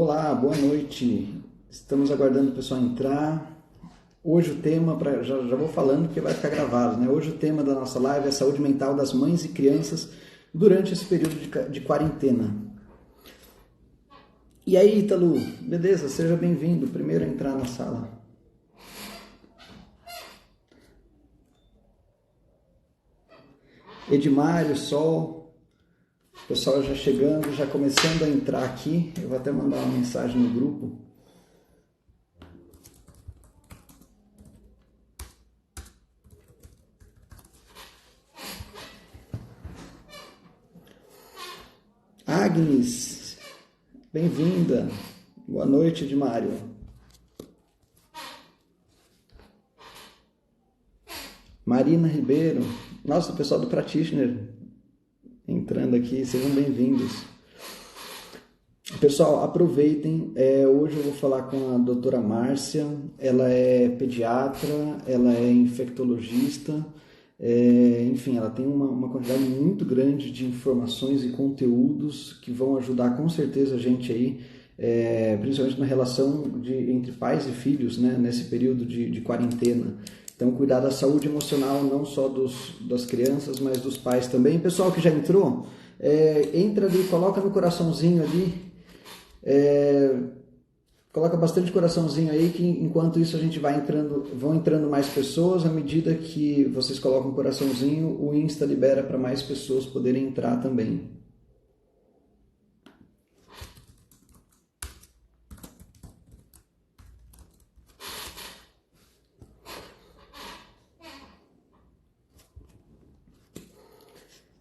Olá, boa noite. Estamos aguardando o pessoal entrar. Hoje o tema, já vou falando porque vai ficar gravado, né? Hoje o tema da nossa live é saúde mental das mães e crianças durante esse período de quarentena. E aí, Ítalo, beleza? Seja bem-vindo. Primeiro a entrar na sala. Edmário, Sol, o pessoal já chegando, já começando a entrar aqui. Eu vou até mandar uma mensagem no grupo. Agnes, bem-vinda. Boa noite, Edmário. Marina Ribeiro. Nossa, o pessoal do Practitioner entrando aqui, sejam bem-vindos. Pessoal, aproveitem, hoje eu vou falar com a doutora Márcia, ela é pediatra, ela é infectologista, enfim, ela tem uma quantidade muito grande de informações e conteúdos que vão ajudar com certeza a gente aí, principalmente na relação entre pais e filhos, né, nesse período de quarentena. Então, cuidar da saúde emocional não só das crianças, mas dos pais também. Pessoal que já entrou, entra ali, coloca no coraçãozinho ali, coloca bastante coraçãozinho aí, que enquanto isso a gente vão entrando mais pessoas. À medida que vocês colocam coraçãozinho, o Insta libera para mais pessoas poderem entrar também.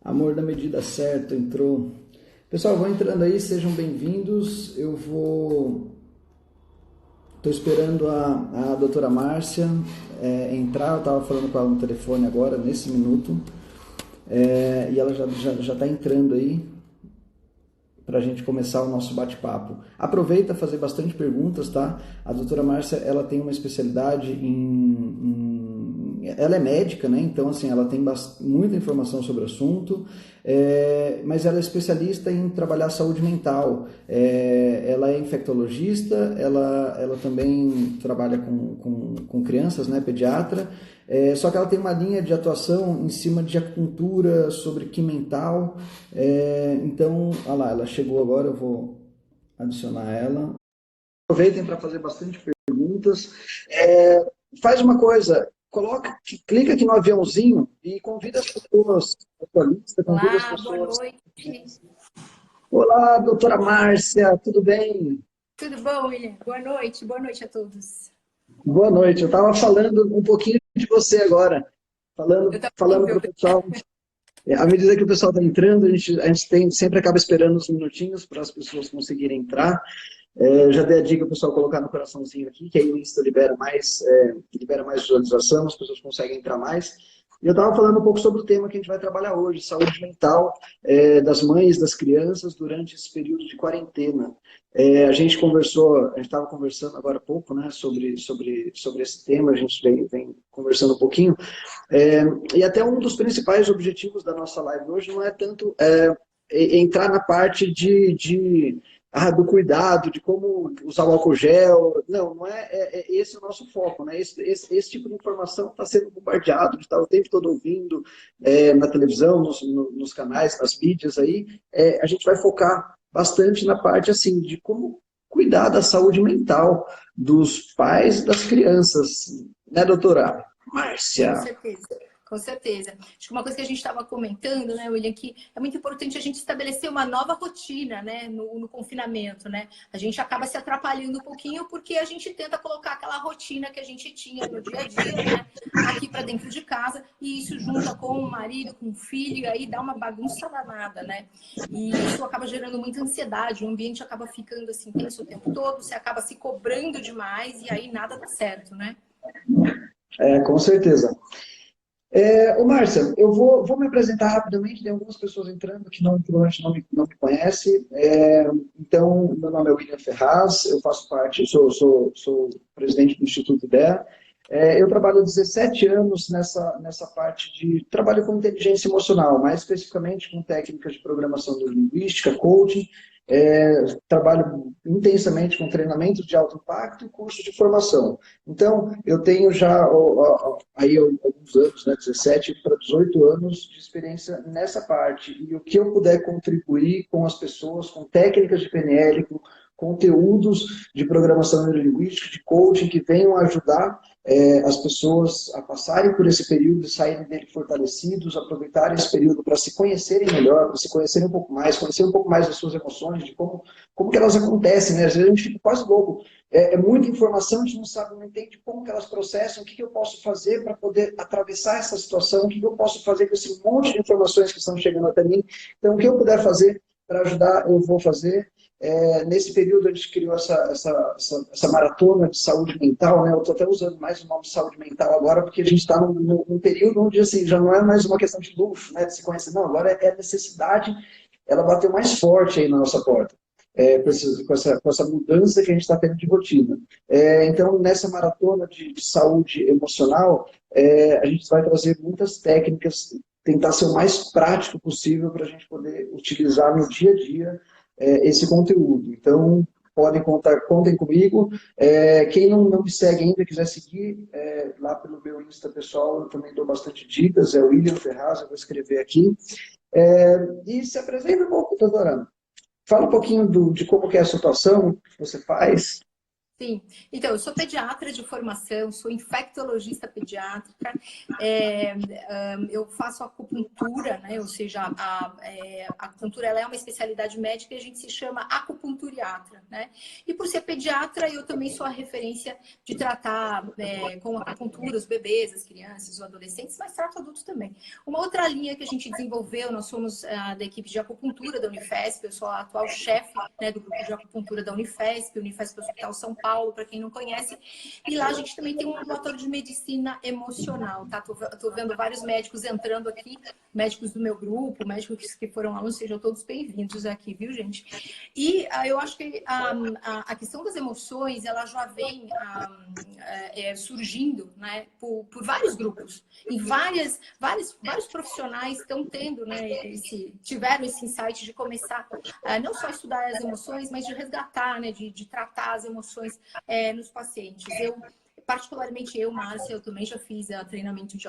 Amor da medida certa entrou. Pessoal, vão entrando aí, sejam bem-vindos. Estou esperando a doutora Márcia entrar. Eu estava falando com ela no telefone agora, nesse minuto. E ela já está entrando aí para a gente começar o nosso bate-papo. Aproveita fazer bastante perguntas, tá? A doutora Márcia, ela tem uma especialidade ela é médica, né? Então, assim, ela tem muita informação sobre o assunto, mas ela é especialista em trabalhar saúde mental. Ela é infectologista, ela também trabalha com crianças, né? Pediatra. Só que ela tem uma linha de atuação em cima de acupuntura, sobre Qi mental. Então, olha lá, ela chegou agora, eu vou adicionar ela. Aproveitem para fazer bastante perguntas. Faz uma coisa, clica aqui no aviãozinho e convida as pessoas da sua lista, convida as Olá, boa pessoas. noite. Olá, doutora Márcia, tudo bem? Tudo bom, William? Boa noite a todos. Boa noite, eu estava falando um pouquinho de você agora, Eu também, falando para viu? o pessoal. À medida que o pessoal está entrando, a gente sempre acaba esperando uns minutinhos para as pessoas conseguirem entrar. Eu já dei a dica para o pessoal colocar no coraçãozinho aqui, que aí o Insta libera mais visualização, as pessoas conseguem entrar mais. E eu estava falando um pouco sobre o tema que a gente vai trabalhar hoje, saúde mental das mães, das crianças, durante esse período de quarentena. A gente estava conversando agora há pouco, né, sobre esse tema, a gente vem conversando um pouquinho, e até um dos principais objetivos da nossa live hoje não é tanto entrar na parte do cuidado, de como usar o álcool gel. Não é esse o nosso foco, né? Esse tipo de informação está sendo bombardeado, de estar o tempo todo ouvindo na televisão, nos canais, nas mídias aí. A gente vai focar bastante na parte assim de como cuidar da saúde mental dos pais e das crianças, né, doutora Com Márcia? certeza, com certeza. Acho que uma coisa que a gente estava comentando, né, William, que é muito importante a gente estabelecer uma nova rotina, né, no confinamento, né? A gente acaba se atrapalhando um pouquinho porque a gente tenta colocar aquela rotina que a gente tinha no dia a dia, né, aqui para dentro de casa, e isso junta com o marido, com o filho, e aí dá uma bagunça danada, né? E isso acaba gerando muita ansiedade, o ambiente acaba ficando assim tenso o tempo todo, você acaba se cobrando demais e aí nada dá certo, né? Com certeza. Márcia, eu vou me apresentar rapidamente, tem algumas pessoas entrando que provavelmente não me conhecem. Então, meu nome é William Ferraz, eu faço parte, sou presidente do Instituto IDEA. Eu trabalho há 17 anos nessa parte de trabalho com inteligência emocional, mais especificamente com técnicas de programação neurolinguística, coaching, trabalho intensamente com treinamentos de alto impacto e cursos de formação. Então, eu tenho já aí alguns anos, né, 17 para 18 anos de experiência nessa parte. E o que eu puder contribuir com as pessoas, com técnicas de PNL, com conteúdos de programação neurolinguística, de coaching, que venham ajudar as pessoas a passarem por esse período e saírem dele fortalecidos, aproveitarem esse período para se conhecerem melhor, para se conhecerem um pouco mais, conhecer um pouco mais das suas emoções, de como que elas acontecem, né? Às vezes a gente fica quase louco. É muita informação, a gente não sabe, não entende como que elas processam, o que eu posso fazer para poder atravessar essa situação, o que eu posso fazer com esse monte de informações que estão chegando até mim. Então, o que eu puder fazer para ajudar, eu vou fazer. Nesse período a gente criou essa maratona de saúde mental, né? Eu estou até usando mais o nome de saúde mental agora, porque a gente está num período onde assim, já não é mais uma questão de luxo, né, de se conhecer, não, agora é a necessidade, ela bateu mais forte aí na nossa porta, com essa mudança que a gente está tendo de rotina. Então, nessa maratona de saúde emocional, a gente vai trazer muitas técnicas, tentar ser o mais prático possível para a gente poder utilizar no dia a dia esse conteúdo. Então, contem comigo. Quem não me segue ainda, quiser seguir, lá pelo meu Insta pessoal, eu também dou bastante dicas, é o William Ferraz, eu vou escrever aqui. E se apresenta um pouco, doutora. Fala um pouquinho de como que é a sua atuação, o que você faz. Sim, então, eu sou pediatra de formação, sou infectologista pediátrica, eu faço acupuntura, né? Ou seja, a acupuntura ela é uma especialidade médica e a gente se chama acupunturiatra, né? E por ser pediatra, eu também sou a referência de tratar com acupuntura os bebês, as crianças, os adolescentes, mas trato adultos também. Uma outra linha que a gente desenvolveu, nós somos da equipe de acupuntura da Unifesp, eu sou a atual chefe, né, do grupo de acupuntura da Unifesp, Unifesp Hospital São Paulo, para quem não conhece, e lá a gente também tem um ambulatório de medicina emocional, tá? Tô vendo vários médicos entrando aqui, médicos do meu grupo, médicos que foram alunos, sejam todos bem-vindos aqui, viu, gente? E eu acho que a questão das emoções, ela já vem surgindo, né, por vários grupos, em vários profissionais estão tendo, né, tiveram esse insight de começar não só a estudar as emoções, mas de resgatar, né, de tratar as emoções nos pacientes. Particularmente eu, Márcia, eu também já fiz treinamento de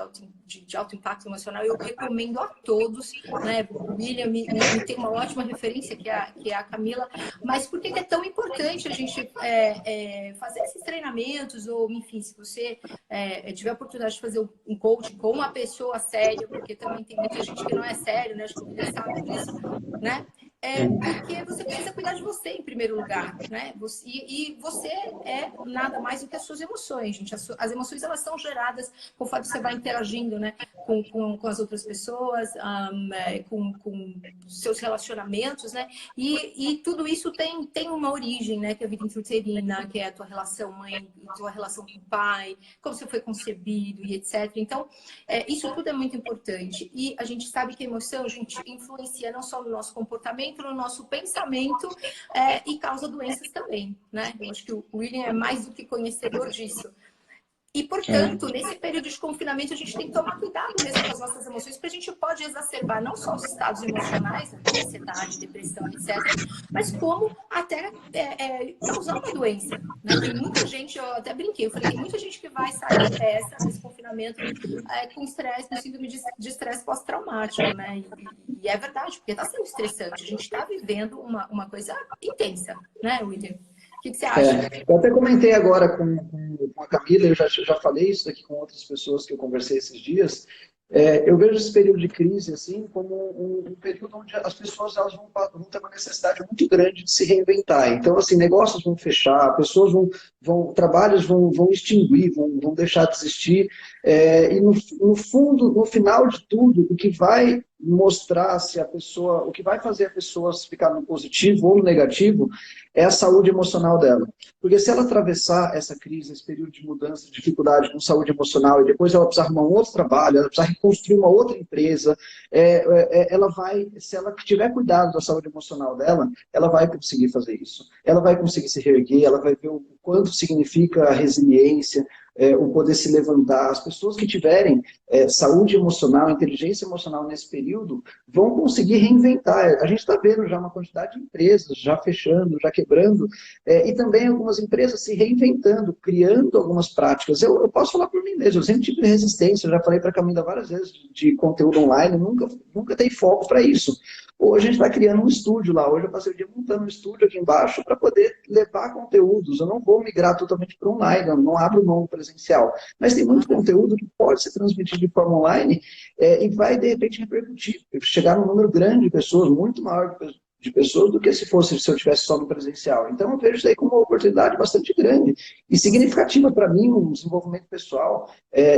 alto impacto emocional. Eu recomendo a todos, né? O William me tem uma ótima referência, que é a Camila. Mas por que é tão importante a gente fazer esses treinamentos? Ou, enfim, se você tiver a oportunidade de fazer um coaching com uma pessoa séria, porque também tem muita gente que não é sério, né? Acho que o William sabe disso, né? Porque você precisa cuidar de você em primeiro lugar, né? E você é nada mais do que as suas emoções, gente. As emoções, elas são geradas conforme você vai interagindo, né? Com as outras pessoas, com seus relacionamentos, né? E tudo isso tem uma origem, né? Que é a vida intrauterina, que é a tua relação mãe, a tua relação com o pai, como você foi concebido e etc. Então, isso tudo é muito importante. E a gente sabe que a emoção, a gente influencia não só no nosso comportamento, no nosso pensamento e causa doenças também, né? Eu acho que o William é mais do que conhecedor disso. E, portanto, nesse período de confinamento, a gente tem que tomar cuidado mesmo com as nossas emoções, porque a gente pode exacerbar não só os estados emocionais, né, como ansiedade, depressão, etc., mas como até causar uma doença, né? Tem muita gente, eu até brinquei, eu falei, tem muita gente que vai sair desse confinamento com estresse, com síndrome de estresse pós-traumático, né? E é verdade, porque está sendo estressante. A gente está vivendo uma coisa intensa, né, William? O que você acha? Eu até comentei agora com a Camila, eu já falei isso aqui com outras pessoas que eu conversei esses dias. Eu vejo esse período de crise assim como um período onde as pessoas elas vão ter uma necessidade muito grande de se reinventar. Então, assim, negócios vão fechar, pessoas trabalhos vão extinguir, vão deixar de existir. E no fundo, no final de tudo, o que vai mostrar se a pessoa, o que vai fazer a pessoa ficar no positivo ou no negativo é a saúde emocional dela. Porque se ela atravessar essa crise, esse período de mudança, de dificuldade com saúde emocional, e depois ela precisar arrumar um outro trabalho, ela precisar reconstruir uma outra empresa, ela vai, se ela tiver cuidado da saúde emocional dela, ela vai conseguir fazer isso. Ela vai conseguir se reerguer, ela vai ver o quanto significa a resiliência, o poder se levantar. As pessoas que tiverem saúde emocional, inteligência emocional nesse período, vão conseguir reinventar. A gente está vendo já uma quantidade de empresas já fechando, já quebrando, e também algumas empresas se reinventando, criando algumas práticas. Eu posso falar por mim mesmo, eu sempre tive resistência, eu já falei para a Camila várias vezes de conteúdo online, nunca dei foco para isso. Hoje a gente está criando um estúdio lá, hoje eu passei o dia montando um estúdio aqui embaixo para poder levar conteúdos. Eu não vou migrar totalmente para online, eu não abro mão presencial, mas tem muito conteúdo que pode ser transmitido de forma online e vai, de repente, repercutir, chegar num número grande de pessoas, muito maior de pessoas do que se eu tivesse só no presencial. Então, eu vejo isso aí como uma oportunidade bastante grande e significativa para mim, um desenvolvimento pessoal,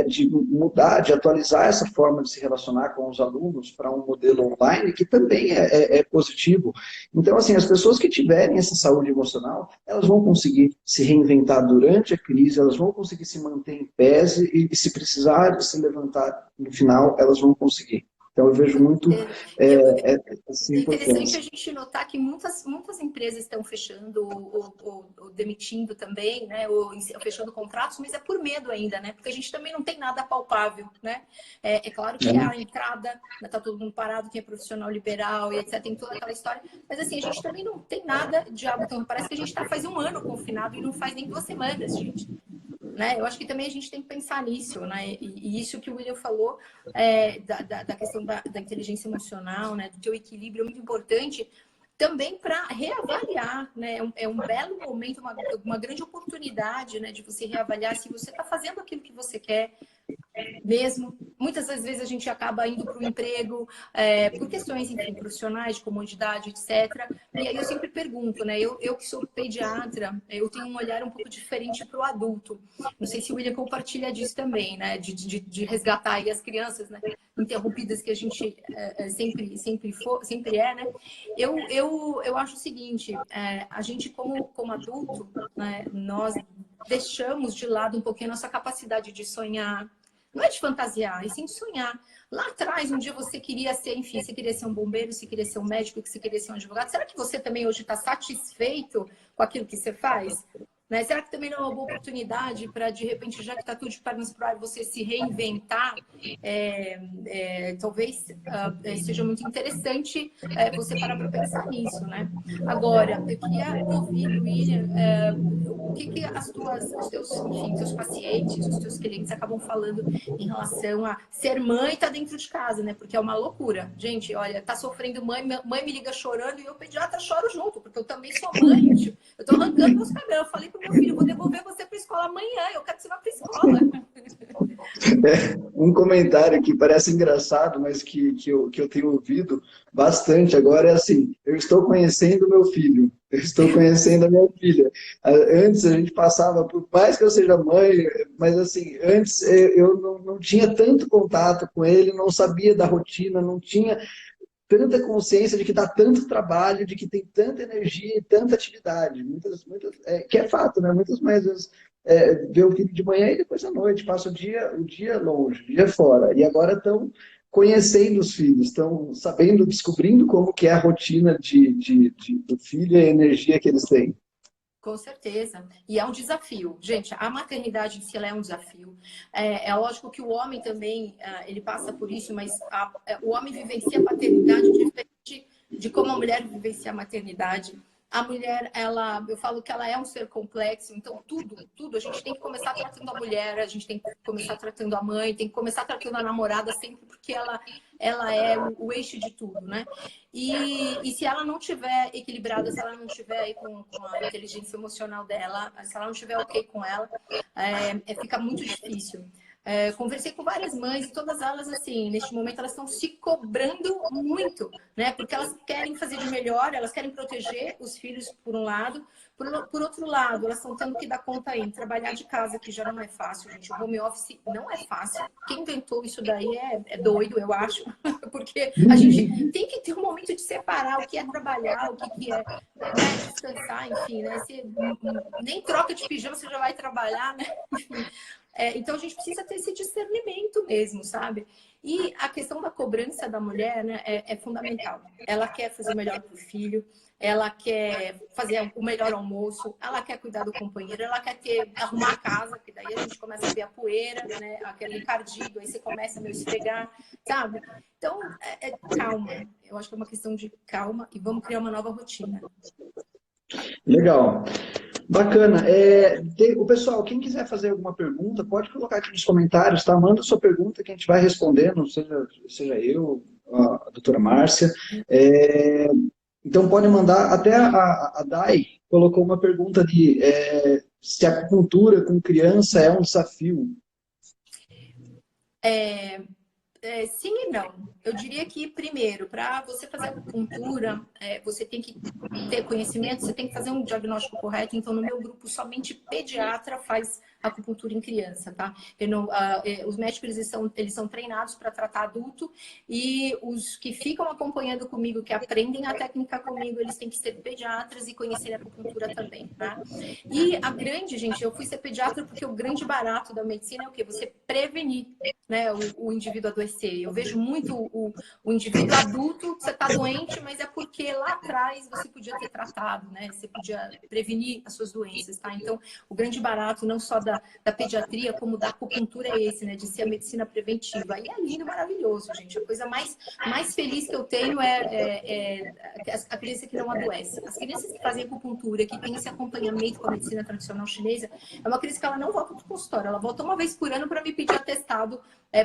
de mudar, de atualizar essa forma de se relacionar com os alunos para um modelo online que também é positivo. Então, assim, as pessoas que tiverem essa saúde emocional, elas vão conseguir se reinventar durante a crise, elas vão conseguir se manter em pé e se precisar de se levantar no final, elas vão conseguir. Então, eu vejo muito essa É interessante importância. a gente notar que muitas empresas estão fechando ou demitindo também, né? Ou fechando contratos, mas é por medo ainda, né? Porque a gente também não tem nada palpável, né? É claro que a entrada, está todo mundo parado, quem é profissional liberal e etc, tem toda aquela história, mas assim, a gente também não tem nada de algo. Então, parece que a gente está faz um ano confinado e não faz nem 2 semanas, gente. Né? Eu acho que também a gente tem que pensar nisso, né? E isso que o William falou da questão da inteligência emocional, né? Do teu equilíbrio é muito importante também para reavaliar, né? É um belo momento, uma grande oportunidade, né? De você reavaliar se você está fazendo aquilo que você quer mesmo. Muitas das vezes a gente acaba indo para o emprego por questões, enfim, profissionais, de comodidade, etc. E aí eu sempre pergunto, né? Eu que sou pediatra, eu tenho um olhar um pouco diferente para o adulto. Não sei se o William compartilha disso também, né? De resgatar aí as crianças, né? Interrompidas que a gente sempre é, né? Eu acho o seguinte, a gente como adulto, né, nós deixamos de lado um pouquinho a nossa capacidade de sonhar. Não é de fantasiar, é sim de sonhar. Lá atrás, um dia você queria ser, enfim, você queria ser um bombeiro, você queria ser um médico, você queria ser um advogado. Será que você também hoje está satisfeito com aquilo que você faz? Né? Será que também não é uma boa oportunidade para, de repente, já que está tudo de pernas para o ar, você se reinventar? Talvez seja muito interessante você parar para pensar nisso, né? Agora, eu queria ouvir do William o que os teus pacientes, os teus clientes acabam falando em relação a ser mãe e tá dentro de casa, né? Porque é uma loucura. Gente, olha, tá sofrendo mãe me liga chorando e eu, pediatra, choro junto, porque eu também sou mãe, tio. Eu tô arrancando meus cabelos. Eu falei pro meu filho, vou devolver você pra escola amanhã, eu quero que você vá pra escola. Um comentário que parece engraçado, mas que eu tenho ouvido bastante agora é assim: eu estou conhecendo meu filho, eu estou conhecendo a minha filha. Antes a gente passava, por mais que eu seja mãe, mas assim, antes eu não tinha tanto contato com ele, não sabia da rotina, não tinha tanta consciência de que dá tanto trabalho, de que tem tanta energia e tanta atividade. Que é fato, né? Muitas mães, às vezes, vê o filho de manhã e depois à noite, passa o dia longe, o dia fora. E agora estão conhecendo os filhos, estão sabendo, descobrindo como que é a rotina do filho e a energia que eles têm. Com certeza. E é um desafio. Gente, a maternidade em si ela é um desafio. É lógico que o homem também, ele passa por isso, mas o homem vivencia a paternidade diferente de como a mulher vivencia a maternidade. A mulher, eu falo que ela é um ser complexo, então tudo, a gente tem que começar tratando a mulher, a gente tem que começar tratando a mãe, tem que começar tratando a namorada sempre, porque ela é o eixo de tudo, né? E se ela não tiver equilibrada, se ela não tiver aí com a inteligência emocional dela, se ela não tiver ok com ela, fica muito difícil. Conversei com várias mães e todas elas, assim, neste momento, elas estão se cobrando muito, né? Porque elas querem fazer de melhor, elas querem proteger os filhos, por um lado. Por outro lado, elas estão tendo que dar conta aí, trabalhar de casa, que já não é fácil, gente. O home office não é fácil. Quem inventou isso daí é doido, eu acho. Porque a gente tem que ter um momento de separar o que é trabalhar, o que é, né, descansar, enfim, né? Nem troca de pijama, você já vai trabalhar, né? Enfim. Então, a gente precisa ter esse discernimento mesmo, sabe? E a questão da cobrança da mulher, né, é fundamental. Ela quer fazer o melhor para o filho, ela quer fazer o melhor almoço, ela quer cuidar do companheiro, ela quer arrumar a casa, porque daí a gente começa a ver a poeira, né, aquele encardido, aí você começa a me esfregar, sabe? Então, calma. Eu acho que é uma questão de calma e vamos criar uma nova rotina. Legal. Bacana. O pessoal, quem quiser fazer alguma pergunta, pode colocar aqui nos comentários, tá? Manda sua pergunta que a gente vai respondendo, seja eu, a doutora Márcia. Então, pode mandar. Até a Dai colocou uma pergunta de se a acupuntura com criança é um desafio. Sim e não. Eu diria que, primeiro, para você fazer acupuntura, você tem que ter conhecimento, você tem que fazer um diagnóstico correto. Então, no meu grupo, somente pediatra faz acupuntura em criança, tá? Os médicos, eles são treinados para tratar adulto e os que ficam acompanhando comigo, que aprendem a técnica comigo, eles têm que ser pediatras e conhecer a acupuntura também, tá? E gente, eu fui ser pediatra porque o grande barato da medicina é o quê? Você prevenir, né, o indivíduo adoecer. Eu vejo muito o indivíduo adulto, você está doente, mas é porque lá atrás você podia ter tratado, né? Você podia prevenir as suas doenças, tá? Então, o grande barato, não só da pediatria, como da acupuntura é esse, né? De ser a medicina preventiva. E é lindo, maravilhoso, gente. A coisa mais feliz que eu tenho é a criança que não adoece. As crianças que fazem acupuntura, que têm esse acompanhamento com a medicina tradicional chinesa, é uma criança que ela não volta para o consultório, ela volta uma vez por ano para me pedir atestado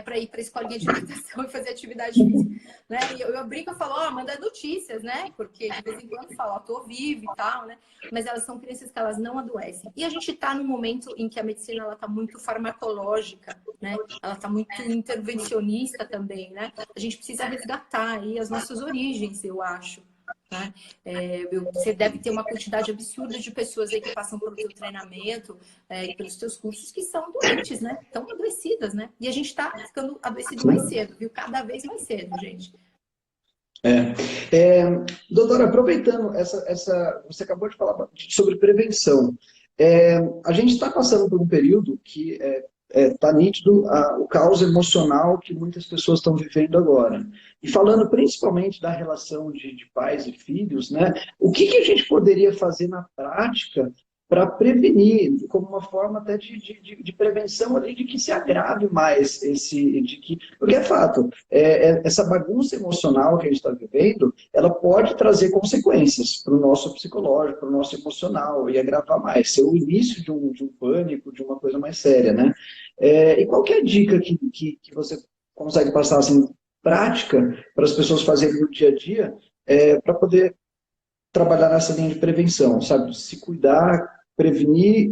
para ir para a escolinha de natação e fazer atividade física, né? E eu brinco, eu falo, manda notícias, né? Porque de vez em quando eu falo, tô viva e tal, né? Mas elas são crianças que elas não adoecem. E a gente está num momento em que a medicina ela tá muito farmacológica, né? Ela está muito intervencionista também, né? A gente precisa resgatar aí as nossas origens, eu acho. Né? Você deve ter uma quantidade absurda de pessoas aí que passam pelo teu treinamento e pelos teus cursos que são doentes, né? Estão adoecidas, né? E a gente está ficando adoecido mais cedo, viu? Cada vez mais cedo, gente. Doutora, aproveitando você acabou de falar sobre prevenção. A gente está passando por um período que está nítido o caos emocional que muitas pessoas estão vivendo agora. E falando principalmente da relação de pais e filhos, né? O que a gente poderia fazer na prática para prevenir, como uma forma até de prevenção ali, de que se agrave mais porque é fato, essa bagunça emocional que a gente está vivendo, ela pode trazer consequências para o nosso psicológico, para o nosso emocional, e agravar mais, ser o início de um pânico, de uma coisa mais séria, né? E qual que é a dica que você consegue passar, assim, prática, para as pessoas fazerem no dia a dia, para poder trabalhar nessa linha de prevenção, sabe? Se cuidar, prevenir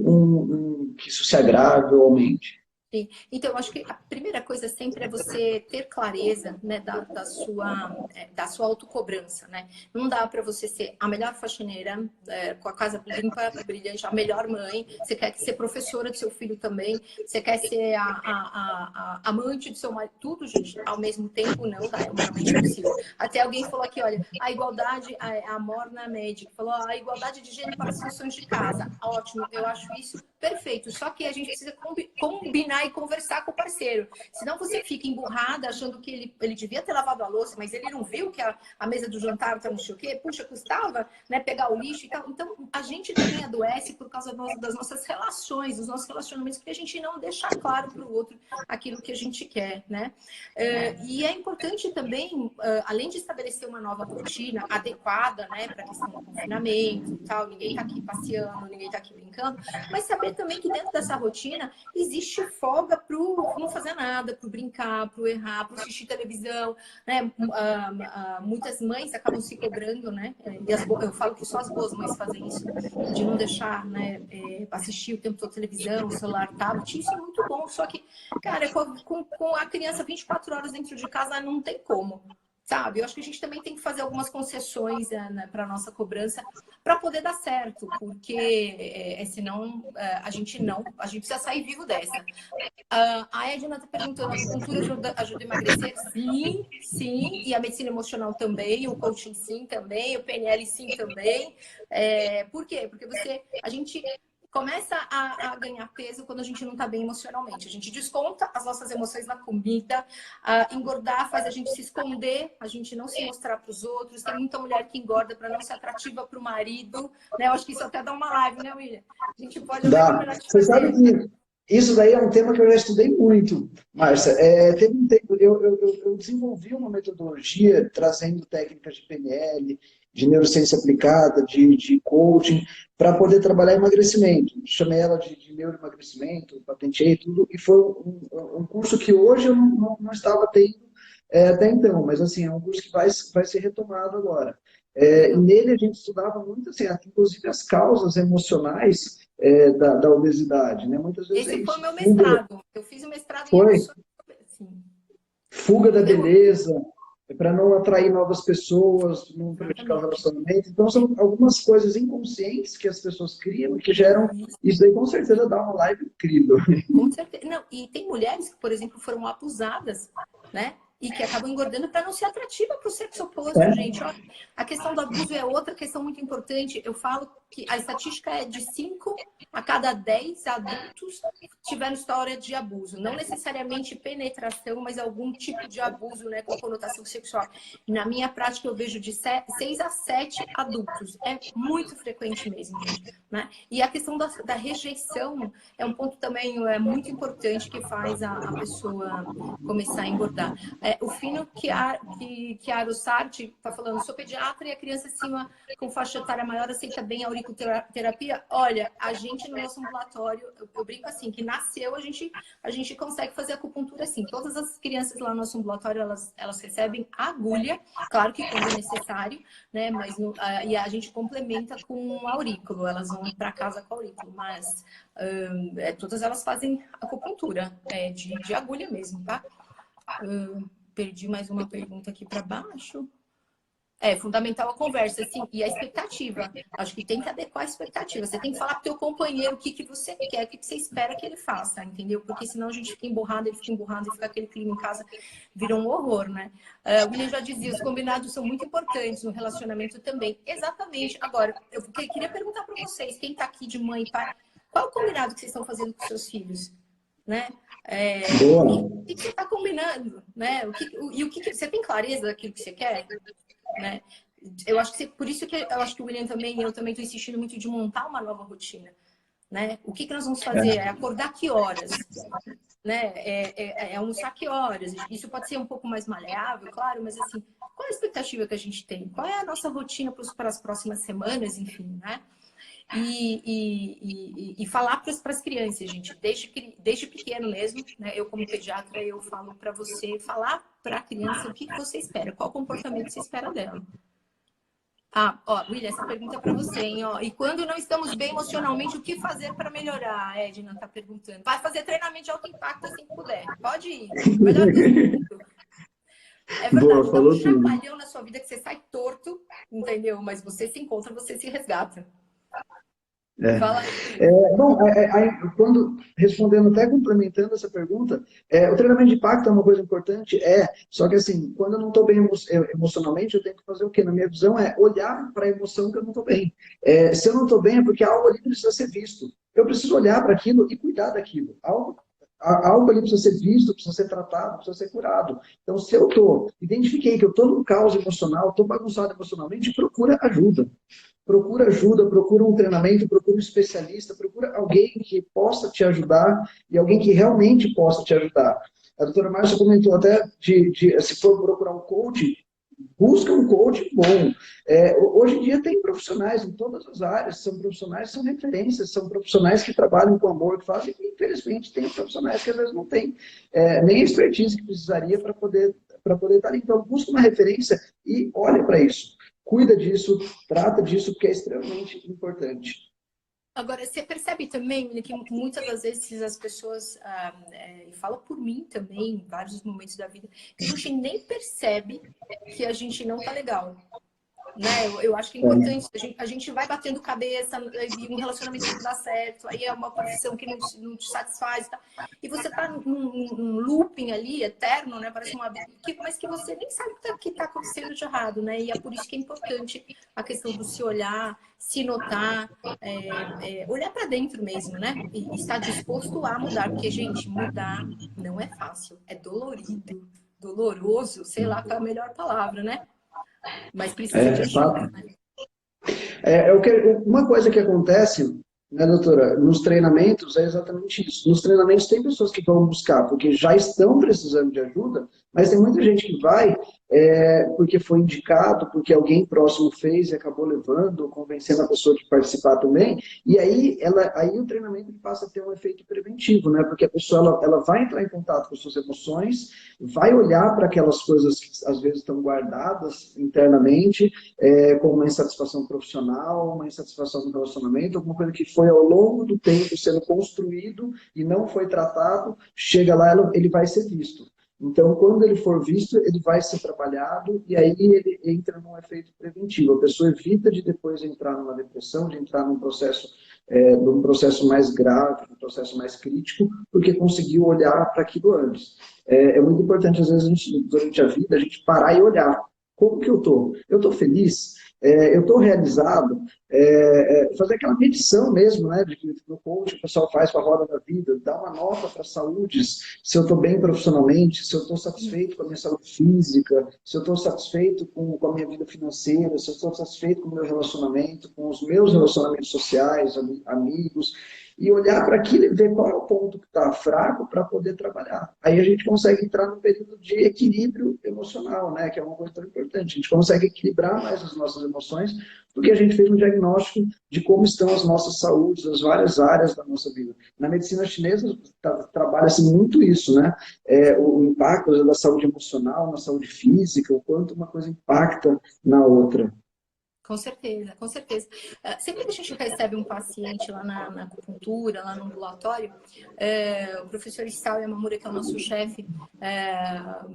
que isso se agrave ou aumente. Sim. Então, eu acho que a primeira coisa sempre é você ter clareza, né, da sua autocobrança, né? Não dá para você ser a melhor faxineira, com a casa limpa, brilhante, a melhor mãe, você quer ser professora do seu filho também, você quer ser a amante do seu marido, tudo, gente, ao mesmo tempo não dá, é humanamente impossível. Até alguém falou aqui, olha, a igualdade, a Morna Médica falou, a igualdade de gênero para as funções de casa. Ótimo, eu acho isso perfeito, só que a gente precisa combinar e conversar com o parceiro. Senão você fica emburrada achando que ele devia ter lavado a louça, mas ele não viu que a mesa do jantar tá não sei o quê. Puxa, custava, né, pegar o lixo e tal. Então, a gente também adoece por causa das nossas relações, dos nossos relacionamentos, porque a gente não deixa claro para o outro aquilo que a gente quer, né? E é importante também, além de estabelecer uma nova rotina adequada, né, para a questão do confinamento e tal, ninguém tá aqui passeando, ninguém tá aqui brincando, mas saber também que dentro dessa rotina existe folga para não fazer nada, para brincar, para errar, para assistir televisão, né? Muitas mães acabam se cobrando, né? E eu falo que só as boas mães fazem isso, de não deixar, né, assistir o tempo todo televisão, celular, tablet. Isso é muito bom, só que, cara, com a criança 24 horas dentro de casa não tem como. Sabe? Eu acho que a gente também tem que fazer algumas concessões, né, para a nossa cobrança para poder dar certo, porque senão a gente precisa sair vivo dessa. A Edna está perguntando, a acupuntura ajuda a emagrecer? Sim, sim, e a medicina emocional também, o coaching sim também, o PNL sim também. Por quê? Porque a gente começa a ganhar peso quando a gente não está bem emocionalmente. A gente desconta as nossas emoções na comida, engordar faz a gente se esconder, a gente não se mostrar para os outros. Tem muita mulher que engorda para não ser atrativa para o marido, né? Eu acho que isso até dá uma live, né, William? A gente pode até Dá. combinar de Você sabe fazer. que isso daí é um tema que eu já estudei muito, Márcia. Teve um tempo, eu desenvolvi uma metodologia trazendo técnicas de PNL, de neurociência aplicada, de coaching, para poder trabalhar emagrecimento. Chamei ela de neuroemagrecimento, patenteei tudo, e foi um curso que hoje eu não estava tendo até então, mas assim, é um curso que vai ser retomado agora. E nele a gente estudava muito, assim, inclusive as causas emocionais da obesidade, né? Muitas vezes é Esse foi o isso. meu mestrado. Eu fiz o mestrado em Foi emoções. Assim, fuga da entendeu? beleza, para não atrair novas pessoas, não prejudicar o Exatamente. relacionamento. Então, são algumas coisas inconscientes que as pessoas criam, que geram. Isso aí, com certeza, dá uma live incrível. Com certeza. Não, e tem mulheres que, por exemplo, foram abusadas, né? E que acabam engordando para não ser atrativa para o sexo oposto, É, gente. Olha, a questão do abuso é outra questão muito importante. Eu falo que a estatística é de 5 a cada 10 adultos tiveram história de abuso. Não necessariamente penetração, mas algum tipo de abuso, né, com conotação sexual. Na minha prática, eu vejo de 6 a 7 adultos. É muito frequente mesmo, gente. Né? E a questão da rejeição é um ponto também muito importante que faz a pessoa começar a engordar. O Fino Chiaro Sarti está falando, sou pediatra e a criança acima com faixa etária maior aceita bem a auriculoterapia? Olha, a gente no nosso ambulatório, eu brinco assim, que nasceu, a gente consegue fazer acupuntura assim. Todas as crianças lá no nosso ambulatório, elas recebem agulha, claro que quando é necessário, né? Mas e a gente complementa com aurículo, elas vão para casa com aurículo, mas todas elas fazem acupuntura, de agulha mesmo, tá? Perdi mais uma pergunta aqui para baixo. É fundamental a conversa, assim, e a expectativa. Acho que tem que adequar a expectativa. Você tem que falar pro teu companheiro o que você quer, o que você espera que ele faça, entendeu? Porque senão a gente fica emburrado, ele fica emburrado e fica aquele clima em casa, vira um horror, né? O William já dizia, os combinados são muito importantes no relacionamento também. Exatamente. Agora, eu queria perguntar para vocês, quem tá aqui de mãe e pai, qual é o combinado que vocês estão fazendo com seus filhos? Né? O que você está combinando? Né? O que você tem clareza daquilo que você quer? Né? Eu acho que por isso que eu acho que o William também, eu também estou insistindo muito de montar uma nova rotina, né? O que nós vamos fazer? É acordar que horas, né? Almoçar que horas? Isso pode ser um pouco mais maleável, claro, mas assim, qual é a expectativa que a gente tem? Qual é a nossa rotina para as próximas semanas, enfim, né? E falar para as crianças, gente, desde pequeno mesmo, né? Eu como pediatra, eu falo para você falar para a criança o que você espera, qual comportamento você espera dela. William, essa pergunta é para você, hein? E quando não estamos bem emocionalmente, o que fazer para melhorar? A Edna está perguntando. Vai fazer treinamento de alto impacto assim que puder. Pode ir. Melhor coisa do mundo. É boa, verdade, dá um falou tudo. chacoalhão na sua vida que você sai torto, entendeu? Mas você se encontra, você se resgata. Fala aí. Bom, quando, respondendo, até complementando essa pergunta, o treinamento de impacto é uma coisa importante, só que assim, quando eu não estou bem emocionalmente, eu tenho que fazer o quê? Na minha visão, olhar para a emoção que eu não estou bem. Se eu não estou bem, é porque algo ali precisa ser visto. Eu preciso olhar para aquilo e cuidar daquilo. Algo ali precisa ser visto, precisa ser tratado, precisa ser curado. Então, se eu identifiquei que eu estou num caos emocional, estou bagunçado emocionalmente, procura ajuda, procura um treinamento, procura um especialista, procura alguém que possa te ajudar e alguém que realmente possa te ajudar. A doutora Márcia comentou até se for procurar um coach, busca um coach bom. Hoje em dia tem profissionais em todas as áreas, são profissionais que são referências, são profissionais que trabalham com amor, que fazem, e infelizmente tem profissionais que às vezes não têm nem a expertise que precisaria para poder estar ali. Então, busca uma referência e olha para isso. Cuida disso, trata disso, porque é extremamente importante. Agora, você percebe também que muitas das vezes as pessoas, e falo por mim também, em vários momentos da vida, que a gente nem percebe que a gente não tá legal. né? Eu acho que é importante, a gente vai batendo cabeça e um relacionamento não dá certo, aí é uma profissão que não te satisfaz, tá? E você tá num looping ali, eterno, né? Parece uma... mas que você nem sabe o que tá acontecendo de errado, né? E é por isso que é importante a questão do se olhar, se notar, olhar para dentro mesmo, né? E estar disposto a mudar, porque, gente, mudar não é fácil, é dolorido, doloroso, sei lá qual é a melhor palavra, né? Mas precisa de ajuda, Fato. né? Uma coisa que acontece, né, doutora, nos treinamentos é exatamente isso. Nos treinamentos tem pessoas que vão buscar porque já estão precisando de ajuda, mas tem muita gente que vai porque foi indicado, porque alguém próximo fez e acabou levando, convencendo a pessoa de participar também, e aí o treinamento passa a ter um efeito preventivo, né? Porque a pessoa ela vai entrar em contato com suas emoções, vai olhar para aquelas coisas que às vezes estão guardadas internamente, como uma insatisfação profissional, uma insatisfação no relacionamento, alguma coisa que foi ao longo do tempo sendo construído e não foi tratado, chega lá, ele vai ser visto. Então, quando ele for visto, ele vai ser trabalhado e aí ele entra num efeito preventivo. A pessoa evita de depois entrar numa depressão, de entrar num processo mais grave, num processo mais crítico, porque conseguiu olhar para aquilo antes. É muito importante, às vezes, durante a vida, a gente parar e olhar. Como que eu estou? Eu estou feliz? Eu estou realizado? Fazer aquela medição mesmo, né, de que no coach o pessoal faz com a roda da vida, dar uma nota para a saúde, se eu estou bem profissionalmente, se eu estou satisfeito com a minha saúde física, se eu estou satisfeito com a minha vida financeira, se eu estou satisfeito com o meu relacionamento, com os meus relacionamentos sociais, amigos, e olhar para aquilo e ver qual é o ponto que está fraco para poder trabalhar. Aí a gente consegue entrar num período de equilíbrio emocional, né, que é uma coisa tão importante. A gente consegue equilibrar mais as nossas emoções, porque a gente fez um diagnóstico de como estão as nossas saúdes, as várias áreas da nossa vida. Na medicina chinesa trabalha-se muito isso, né? O impacto da saúde emocional na saúde física, o quanto uma coisa impacta na outra. Com certeza, com certeza. Sempre que a gente recebe um paciente lá na acupuntura, lá no ambulatório, o professor Isao Yamamura, que é o nosso chefe,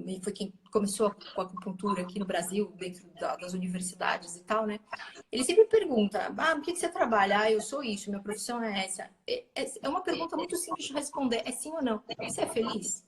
e foi quem começou com a acupuntura aqui no Brasil, dentro das universidades e tal, né? Ele sempre pergunta, o que você trabalha? Eu sou isso, minha profissão é essa. É uma pergunta muito simples de responder, é sim ou não? Você é feliz?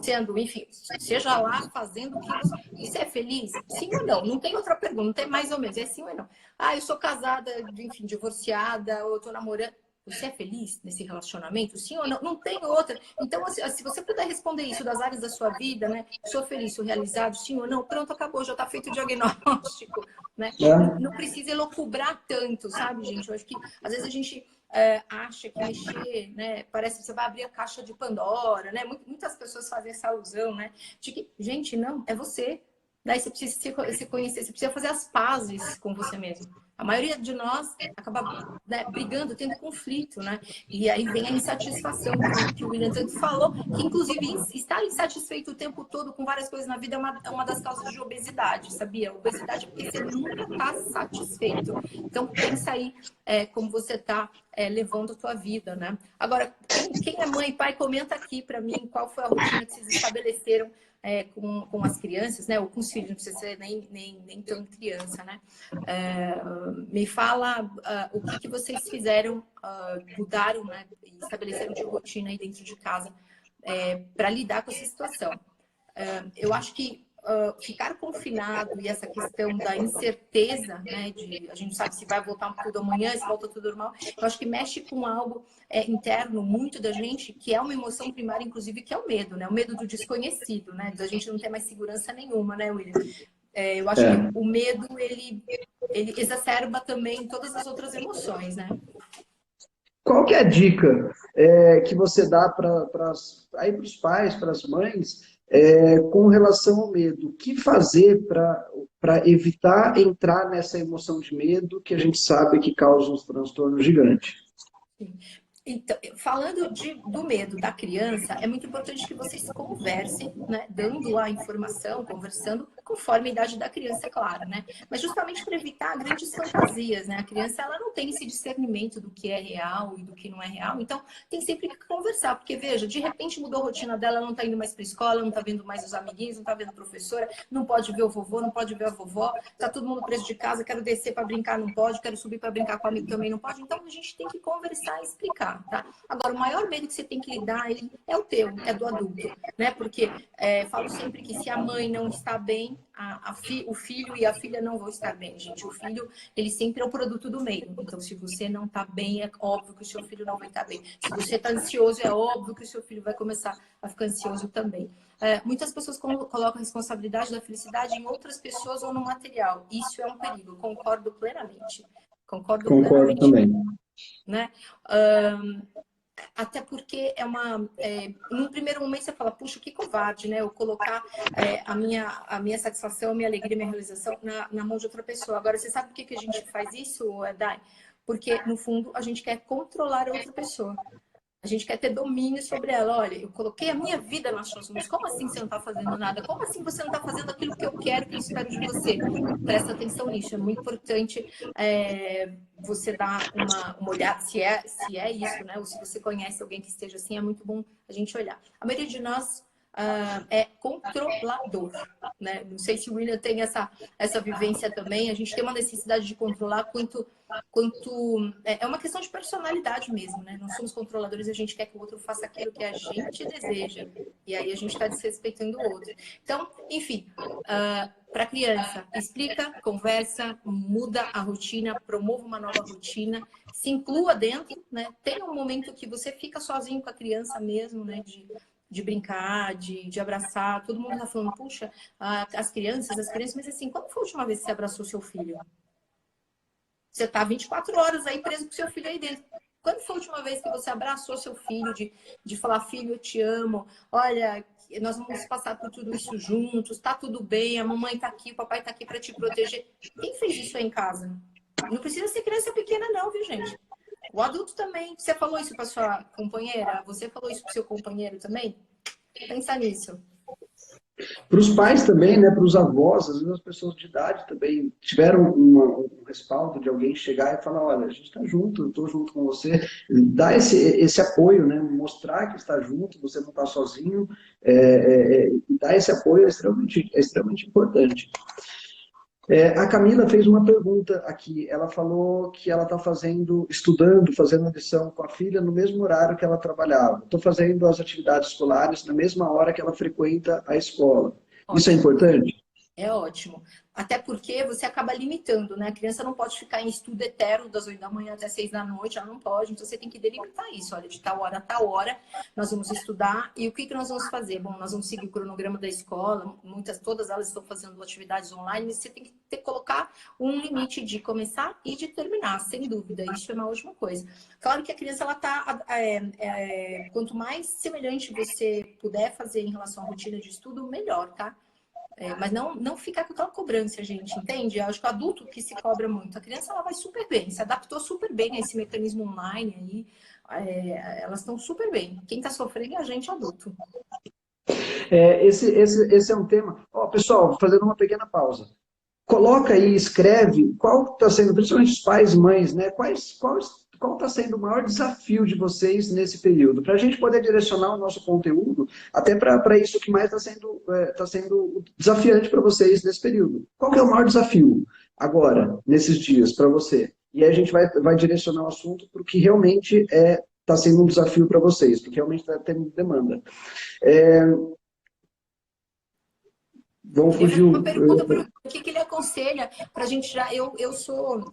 Sendo, enfim, seja lá fazendo o que você é feliz? Sim ou não? Não tem outra pergunta, não tem mais ou menos, é sim ou não. Eu sou casada, enfim, divorciada, ou eu tô namorando. Você é feliz nesse relacionamento? Sim ou não? Não tem outra. Então, se você puder responder isso das áreas da sua vida, né? Sou feliz, sou realizado, sim ou não? Pronto, acabou, já está feito o diagnóstico, né? Não precisa elocubrar tanto, sabe, gente? Eu acho que às vezes a gente acha que mexer, né? Parece que você vai abrir a caixa de Pandora, né? Muitas pessoas fazem essa alusão, né? De que, gente, não, é você. Daí você precisa se conhecer, você precisa fazer as pazes com você mesmo. A maioria de nós acaba, né, brigando, tendo conflito, né? E aí vem a insatisfação que o William tanto falou, que inclusive estar insatisfeito o tempo todo com várias coisas na vida é uma das causas de obesidade, sabia? Obesidade é porque você nunca está satisfeito. Então pensa aí como você está levando a tua vida, né? Agora, quem é mãe e pai, comenta aqui para mim qual foi a rotina que vocês estabeleceram com as crianças, né? Ou com os filhos, não precisa ser nem tão criança, né? Me fala o que vocês fizeram, mudaram, né? E estabeleceram de rotina aí dentro de casa para lidar com essa situação. Eu acho que ficar confinado e essa questão da incerteza, né, a gente não sabe se vai voltar tudo amanhã, se volta tudo normal, eu acho que mexe com algo interno muito da gente, que é uma emoção primária, inclusive, que é o medo, né? O medo do desconhecido, né? Da gente não ter mais segurança nenhuma, né, William? Eu acho que o medo, ele exacerba também todas as outras emoções, né? Qual que é a dica que você dá para os pais, para as mães, com relação ao medo? O que fazer para evitar entrar nessa emoção de medo que a gente sabe que causa um transtorno gigante? Sim. Então, falando do medo da criança, é muito importante que vocês conversem, né, dando a informação, conversando conforme a idade da criança, é claro, né? Mas justamente para evitar grandes fantasias, né? A criança, ela não tem esse discernimento do que é real e do que não é real, então tem sempre que conversar, porque veja, de repente mudou a rotina dela, ela não tá indo mais para escola, não tá vendo mais os amiguinhos, não tá vendo a professora, não pode ver o vovô, não pode ver a vovó, tá todo mundo preso de casa, quero descer para brincar, não pode, quero subir para brincar com o amigo, também não pode, então a gente tem que conversar e explicar, tá? Agora, o maior medo que você tem que lidar aí é o teu, é do adulto, né? Porque falo sempre que se a mãe não está bem, o filho e a filha não vão estar bem, gente. O filho, ele sempre é o produto do meio. Então, se você não está bem, é óbvio que o seu filho não vai estar bem. Se você está ansioso, é óbvio que o seu filho vai começar a ficar ansioso também. Muitas pessoas colocam a responsabilidade da felicidade em outras pessoas ou no material. Isso é um perigo. Eu concordo plenamente. Concordo Concordo plenamente. também. Né? Até porque num primeiro momento você fala, puxa, que covarde, né? Eu colocar a minha satisfação, a minha alegria, a minha realização na mão de outra pessoa. Agora, você sabe por que a gente faz isso, Dai? Porque, no fundo, a gente quer controlar a outra pessoa. A gente quer ter domínio sobre ela. Olha, eu coloquei a minha vida nas suas mãos. Como assim você não está fazendo nada? Como assim você não está fazendo aquilo que eu quero, que eu espero de você? Presta atenção nisso. É muito importante você dar uma olhada, se é isso, né? Ou se você conhece alguém que esteja assim, é muito bom a gente olhar. A maioria de nós é controlador, né? Não sei se o William tem essa vivência também. A gente tem uma necessidade de controlar quanto é uma questão de personalidade mesmo, né? Nós somos controladores, a gente quer que o outro faça aquilo que a gente deseja, e aí a gente está desrespeitando o outro. Então, enfim, para criança, explica, conversa, muda a rotina, promova uma nova rotina, se inclua dentro, né? Tem um momento que você fica sozinho com a criança mesmo, né? De brincar, de abraçar. Todo mundo tá falando, puxa, as crianças, mas assim, quando foi a última vez que você abraçou seu filho? Você tá 24 horas aí preso com seu filho aí dentro. Quando foi a última vez que você abraçou seu filho, de falar, filho, eu te amo, olha, nós vamos passar por tudo isso juntos, tá tudo bem, a mamãe tá aqui, o papai tá aqui para te proteger. Quem fez isso aí em casa? Não precisa ser criança pequena não, viu, gente? O adulto também. Você falou isso para sua companheira? Você falou isso para seu companheiro também? Pensa nisso. Para os pais também, né, para os avós, às vezes as pessoas de idade também tiveram um respaldo de alguém chegar e falar, olha, a gente está junto, eu estou junto com você, dar esse apoio, né, mostrar que está junto, você não está sozinho, dar esse apoio é extremamente importante. A Camila fez uma pergunta aqui. Ela falou que ela está fazendo lição com a filha no mesmo horário que ela trabalhava. Estou fazendo as atividades escolares na mesma hora que ela frequenta a escola. Ótimo. Isso é importante? É ótimo. Até porque você acaba limitando, né? A criança não pode ficar em estudo eterno das 8 da manhã até 6 da noite, ela não pode. Então você tem que delimitar isso. Olha, de tal hora a tal hora nós vamos estudar. E o que nós vamos fazer? Bom, nós vamos seguir o cronograma da escola. Todas elas estão fazendo atividades online. Mas você tem que colocar um limite de começar e de terminar, sem dúvida. Isso é uma ótima coisa. Claro que a criança, ela tá... quanto mais semelhante você puder fazer em relação à rotina de estudo, melhor, tá? Mas não ficar com aquela cobrança, gente, entende? Eu acho que o adulto que se cobra muito, a criança ela vai super bem, se adaptou super bem a esse mecanismo online aí, elas estão super bem. Quem está sofrendo é a gente adulto. Esse é um tema. Pessoal, fazendo uma pequena pausa. Coloca aí, escreve qual está sendo, principalmente os pais e mães, né? Qual está sendo o maior desafio de vocês nesse período? Para a gente poder direcionar o nosso conteúdo até para isso que mais está sendo desafiante para vocês nesse período. Qual que é o maior desafio agora, nesses dias, para você? E aí a gente vai direcionar o assunto para o que realmente está sendo um desafio para vocês, porque realmente está tendo demanda. Vamos fugir. Uma pergunta para o que ele aconselha para a gente já. Eu sou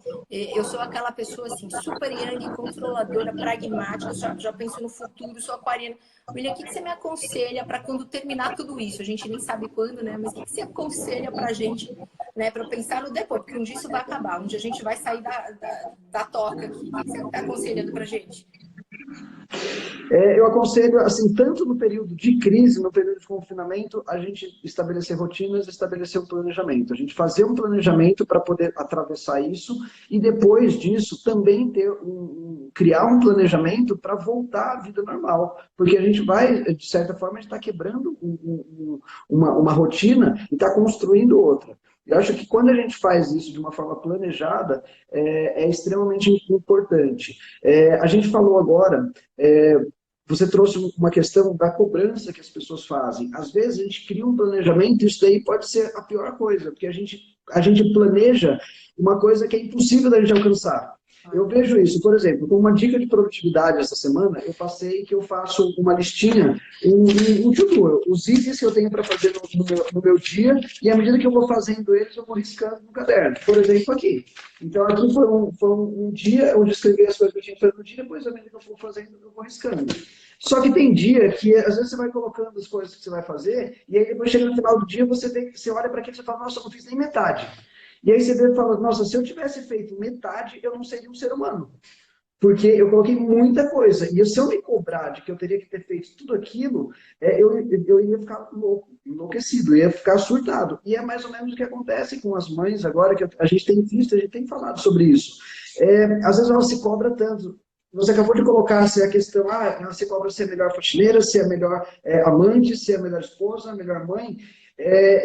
aquela pessoa assim, super yang, controladora, pragmática, já penso no futuro, sou aquariana. William, o que você me aconselha para quando terminar tudo isso? A gente nem sabe quando, né? Mas o que você aconselha para a gente, né? Para pensar no depois, porque um dia isso vai acabar, um dia a gente vai sair da toca aqui. O que você está aconselhando para a gente? Eu aconselho, assim, tanto no período de crise, no período de confinamento, a gente estabelecer rotinas, estabelecer um planejamento. A gente fazer um planejamento para poder atravessar isso e depois disso também criar um planejamento para voltar à vida normal. Porque a gente vai, de certa forma, a gente está quebrando uma rotina e está construindo outra. Eu acho que quando a gente faz isso de uma forma planejada, é extremamente importante. A gente falou agora, você trouxe uma questão da cobrança que as pessoas fazem. Às vezes a gente cria um planejamento e isso daí pode ser a pior coisa, porque a gente planeja uma coisa que é impossível da gente alcançar. Eu vejo isso, por exemplo, com uma dica de produtividade essa semana, eu passei que eu faço uma listinha, os itens que eu tenho para fazer no meu dia, e à medida que eu vou fazendo eles, eu vou riscando no caderno. Por exemplo, aqui. Então, aqui foi um dia onde eu escrevi as coisas que eu tinha que fazer no dia, depois, à medida que eu for fazendo, eu vou riscando. Só que tem dia que, às vezes, você vai colocando as coisas que você vai fazer, e aí depois chega no final do dia, você olha para aquilo e você fala, nossa, eu não fiz nem metade. E aí você vê e fala, nossa, se eu tivesse feito metade, eu não seria um ser humano. Porque eu coloquei muita coisa. E se eu me cobrar de que eu teria que ter feito tudo aquilo, eu ia ficar louco, enlouquecido, ia ficar surtado. E é mais ou menos o que acontece com as mães agora, que a gente tem visto, a gente tem falado sobre isso. Às vezes ela se cobra tanto. Você acabou de colocar a questão, ela se cobra ser a melhor faxineira, ser a melhor amante, ser a melhor esposa, a melhor mãe.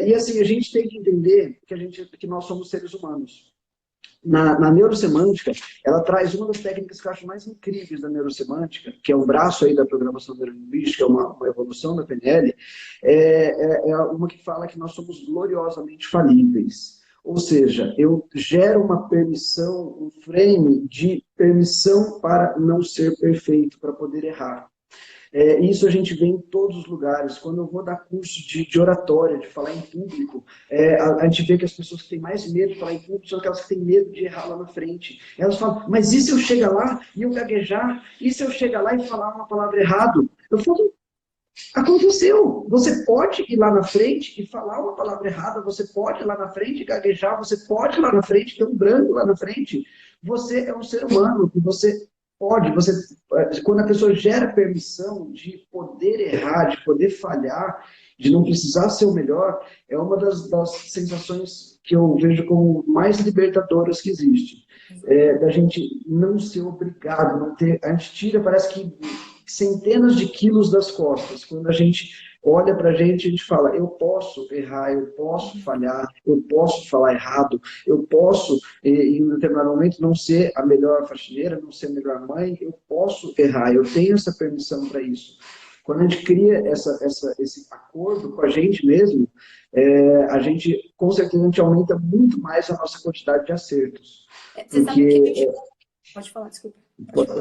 E assim, a gente tem que entender que nós somos seres humanos. Na neurosemântica, ela traz uma das técnicas que eu acho mais incríveis da neurosemântica, que é um braço aí da programação neurolinguística, uma evolução da PNL, uma que fala que nós somos gloriosamente falíveis. Ou seja, eu gero uma permissão, um frame de permissão para não ser perfeito, para poder errar. Isso a gente vê em todos os lugares. Quando eu vou dar curso de oratória, de falar em público, a gente vê que as pessoas que têm mais medo de falar em público são aquelas que têm medo de errar lá na frente. Elas falam, mas e se eu chegar lá e eu gaguejar? E se eu chegar lá e falar uma palavra errado? Eu falo, aconteceu. Você pode ir lá na frente e falar uma palavra errada, você pode ir lá na frente e gaguejar, você pode ir lá na frente ter um branco lá na frente. Você é um ser humano e você pode, quando a pessoa gera permissão de poder errar, de poder falhar, de não precisar ser o melhor, é uma das sensações que eu vejo como mais libertadoras que existe. Da gente não ser obrigado, não ter, a gente tira, parece que centenas de quilos das costas. Quando a gente olha para a gente fala, eu posso errar, eu posso falhar, eu posso falar errado, eu posso, em um determinado momento, não ser a melhor faxineira, não ser a melhor mãe, eu posso errar, eu tenho essa permissão para isso. Quando a gente cria esse acordo com a gente mesmo, a gente, com certeza, a gente aumenta muito mais a nossa quantidade de acertos. Você sabe o que a gente... Pode falar, desculpa.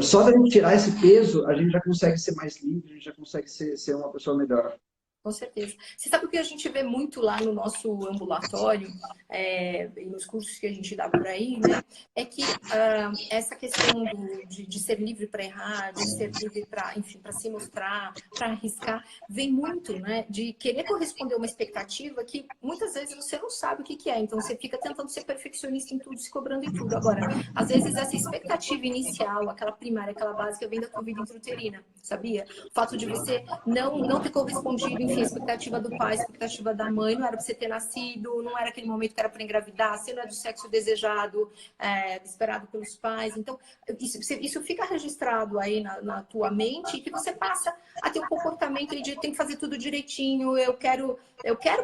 Só da gente tirar esse peso, a gente já consegue ser mais livre, a gente já consegue ser uma pessoa melhor. Com certeza. Você sabe o que a gente vê muito lá no nosso ambulatório, e nos cursos que a gente dá por aí, né? É que essa questão de ser livre para errar, de ser livre para, enfim, para se mostrar, para arriscar, vem muito, né? De querer corresponder a uma expectativa que muitas vezes você não sabe o que é. Então você fica tentando ser perfeccionista em tudo, se cobrando em tudo. Agora, às vezes essa expectativa inicial, aquela primária, aquela básica, vem da tua vida intrauterina, sabia? O fato de você não ter correspondido, enfim, a expectativa do pai, a expectativa da mãe, não era para você ter nascido, não era aquele momento que era para engravidar, você não é do sexo desejado, esperado pelos pais. Então, isso fica registrado aí na tua mente, que você passa a ter um comportamento aí de tem que fazer tudo direitinho, eu quero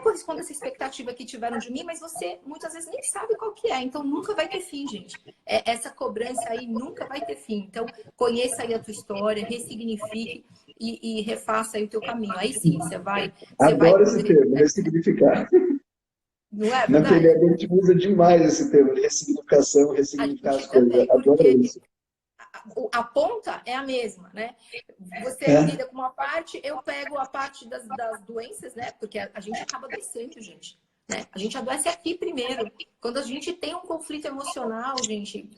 corresponder a essa expectativa que tiveram de mim, mas você muitas vezes nem sabe qual que é, então nunca vai ter fim, gente. Essa cobrança aí nunca vai ter fim. Então, conheça aí a tua história, ressignifique e refaça aí o teu caminho. Aí sim, você vai... Adoro esse termo, ressignificar. Não é Na verdade? PNL a gente usa demais esse termo, ressignificação, ressignificar as coisas. Também, Adoro isso. A ponta é a mesma, né? Você lida com uma parte, eu pego a parte das doenças, né? Porque a gente acaba adoecendo, gente. Né? A gente adoece aqui primeiro. Quando a gente tem um conflito emocional, gente,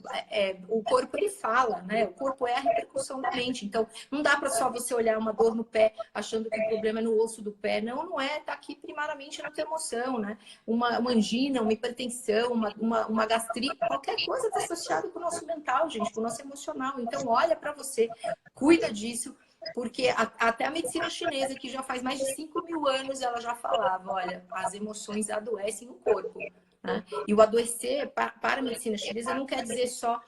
o corpo ele fala, né? O corpo é a repercussão da mente. Então, não dá para só você olhar uma dor no pé achando que o problema é no osso do pé. Não é. Tá aqui primariamente na tua emoção, né? Uma angina, uma hipertensão, uma gastrite, qualquer coisa está associada com o nosso mental, gente, com o nosso emocional. Então, olha para você, cuida disso. Porque até a medicina chinesa, que já faz mais de 5.000 anos, ela já falava, olha, as emoções adoecem o corpo. Né? E o adoecer, para a medicina chinesa, não quer dizer só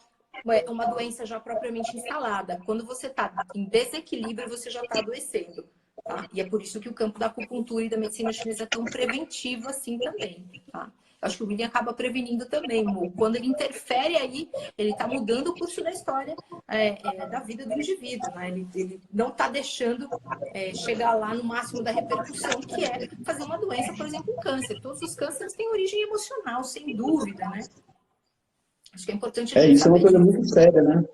uma doença já propriamente instalada. Quando você está em desequilíbrio, você já está adoecendo. Tá? E é por isso que o campo da acupuntura e da medicina chinesa é tão preventivo assim também. Tá? Acho que o William acaba prevenindo também, Mo. Quando ele interfere aí, ele está mudando o curso da história da vida do indivíduo. Né? Ele não está deixando chegar lá no máximo da repercussão, que é fazer uma doença, por exemplo, um câncer. Todos os cânceres têm origem emocional, sem dúvida, né? Acho que é importante a gente Isso é uma saber coisa disso. muito séria, né?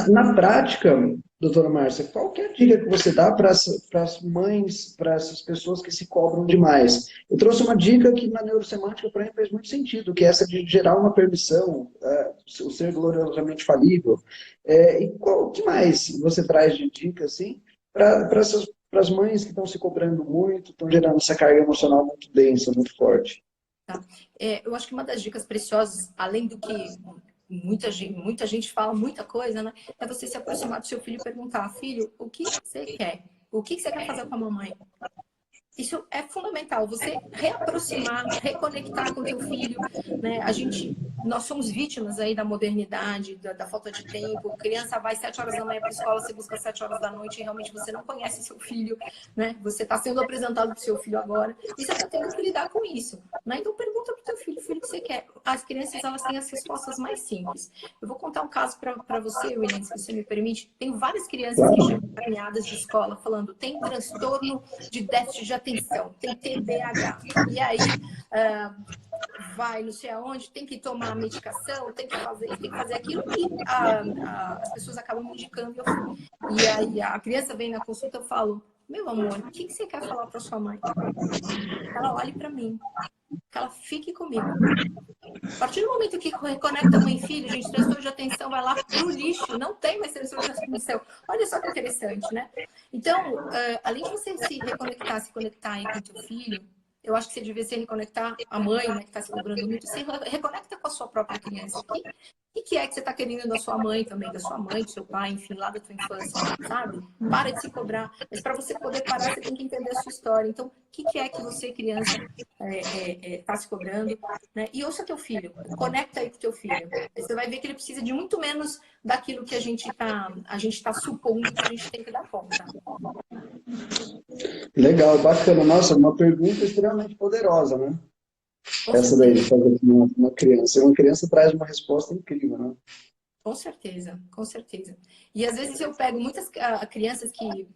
Na prática, doutora Márcia, qual que é a dica que você dá para as mães, para essas pessoas que se cobram demais? Eu trouxe uma dica que na neurosemântica, para mim, faz muito sentido, que é essa de gerar uma permissão, o ser gloriosamente falível. E o que mais você traz de dica, assim, para as mães que estão se cobrando muito, estão gerando essa carga emocional muito densa, muito forte? Tá? Eu acho que uma das dicas preciosas, além do que muita gente fala muita coisa, né? É você se aproximar do seu filho e perguntar, filho, o que você quer? O que você quer fazer com a mamãe? Isso é fundamental, você reaproximar, reconectar com teu filho, né? Nós somos vítimas aí da modernidade, da falta de tempo. Criança vai 7 horas da manhã para a escola, você busca 7 horas da noite e realmente você não conhece seu filho, né? Você está sendo apresentado para o seu filho agora e você está tendo que lidar com isso, né? Então pergunta para o teu filho, filho, o que você quer? As crianças, elas têm as respostas mais simples. Eu vou contar um caso para você, William, se você me permite. Tenho várias crianças que chegam caminhadas de escola falando, tem transtorno de déficit de atenção, tem TDAH. E aí, vai não sei aonde, tem que tomar medicação, tem que fazer isso, tem que fazer aquilo, e as pessoas acabam me indicando. E aí a criança vem na consulta, eu falo, meu amor, o que você quer falar para sua mãe? Ela olhe para mim, que ela fique comigo. A partir do momento que reconecta mãe e filho, gente, transtorno de atenção vai lá pro lixo, não tem mais transtorno de atenção. Olha só que interessante, né? Então, além de você se reconectar, se conectar aí com o teu filho, eu acho que você devia se reconectar, a mãe, né, que está se cobrando muito, se reconecta com a sua própria criança. O que é que você está querendo da sua mãe também, da sua mãe, do seu pai, enfim, lá da tua infância, sabe? Para de se cobrar. Mas para você poder parar, você tem que entender a sua história. Então, o que é que você, criança, está se cobrando? Né? E ouça teu filho, conecta aí com teu filho. Você vai ver que ele precisa de muito menos daquilo que a gente tá supondo que a gente tem que dar conta. Legal, bacana. Nossa, uma pergunta extremamente poderosa, né? Com Essa daí, de certeza. fazer com uma criança. E uma criança traz uma resposta incrível, né? Com certeza, com certeza. E às vezes eu pego muitas crianças que,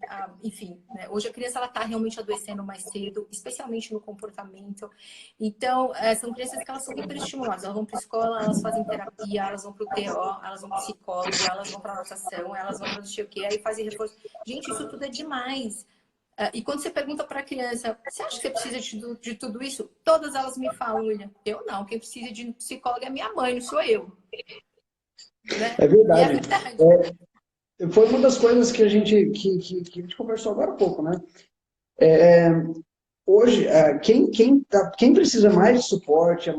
enfim, né, hoje a criança ela está realmente adoecendo mais cedo, especialmente no comportamento. Então, são crianças que elas são hiperestimuladas. Elas vão para a escola, elas fazem terapia, elas vão para o TO, elas vão para o psicólogo, elas vão para a natação, elas vão para não sei o quê, aí fazem reforço. Gente, isso tudo é demais. E quando você pergunta para a criança, você acha que você precisa de tudo isso? Todas elas me falam, William, eu não, quem precisa de psicólogo é minha mãe, não sou eu. Né? É E é verdade. verdade. Foi uma das coisas que a gente conversou agora há pouco, né? Hoje, quem precisa mais de suporte,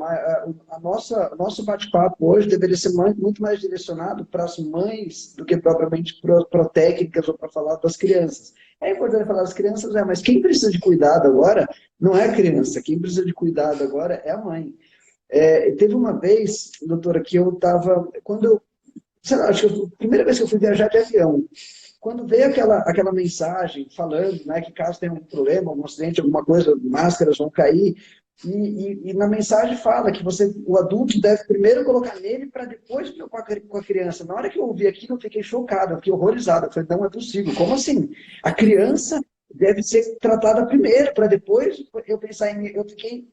nosso bate-papo hoje deveria ser muito mais direcionado para as mães do que propriamente para técnicas ou para falar das crianças. É importante falar das crianças, mas quem precisa de cuidado agora não é a criança, quem precisa de cuidado agora é a mãe. Teve uma vez, doutora, que eu estava, sei lá, acho que a primeira vez que eu fui viajar de avião, quando veio aquela mensagem falando, né, que caso tenha um problema, um acidente, alguma coisa, máscaras vão cair, e na mensagem fala que o adulto deve primeiro colocar nele para depois preocupar com a criança. Na hora que eu ouvi aquilo, eu fiquei chocado, eu fiquei horrorizado. Eu falei, não é possível. Como assim? A criança deve ser tratada primeiro, para depois eu pensar em mim. Eu fiquei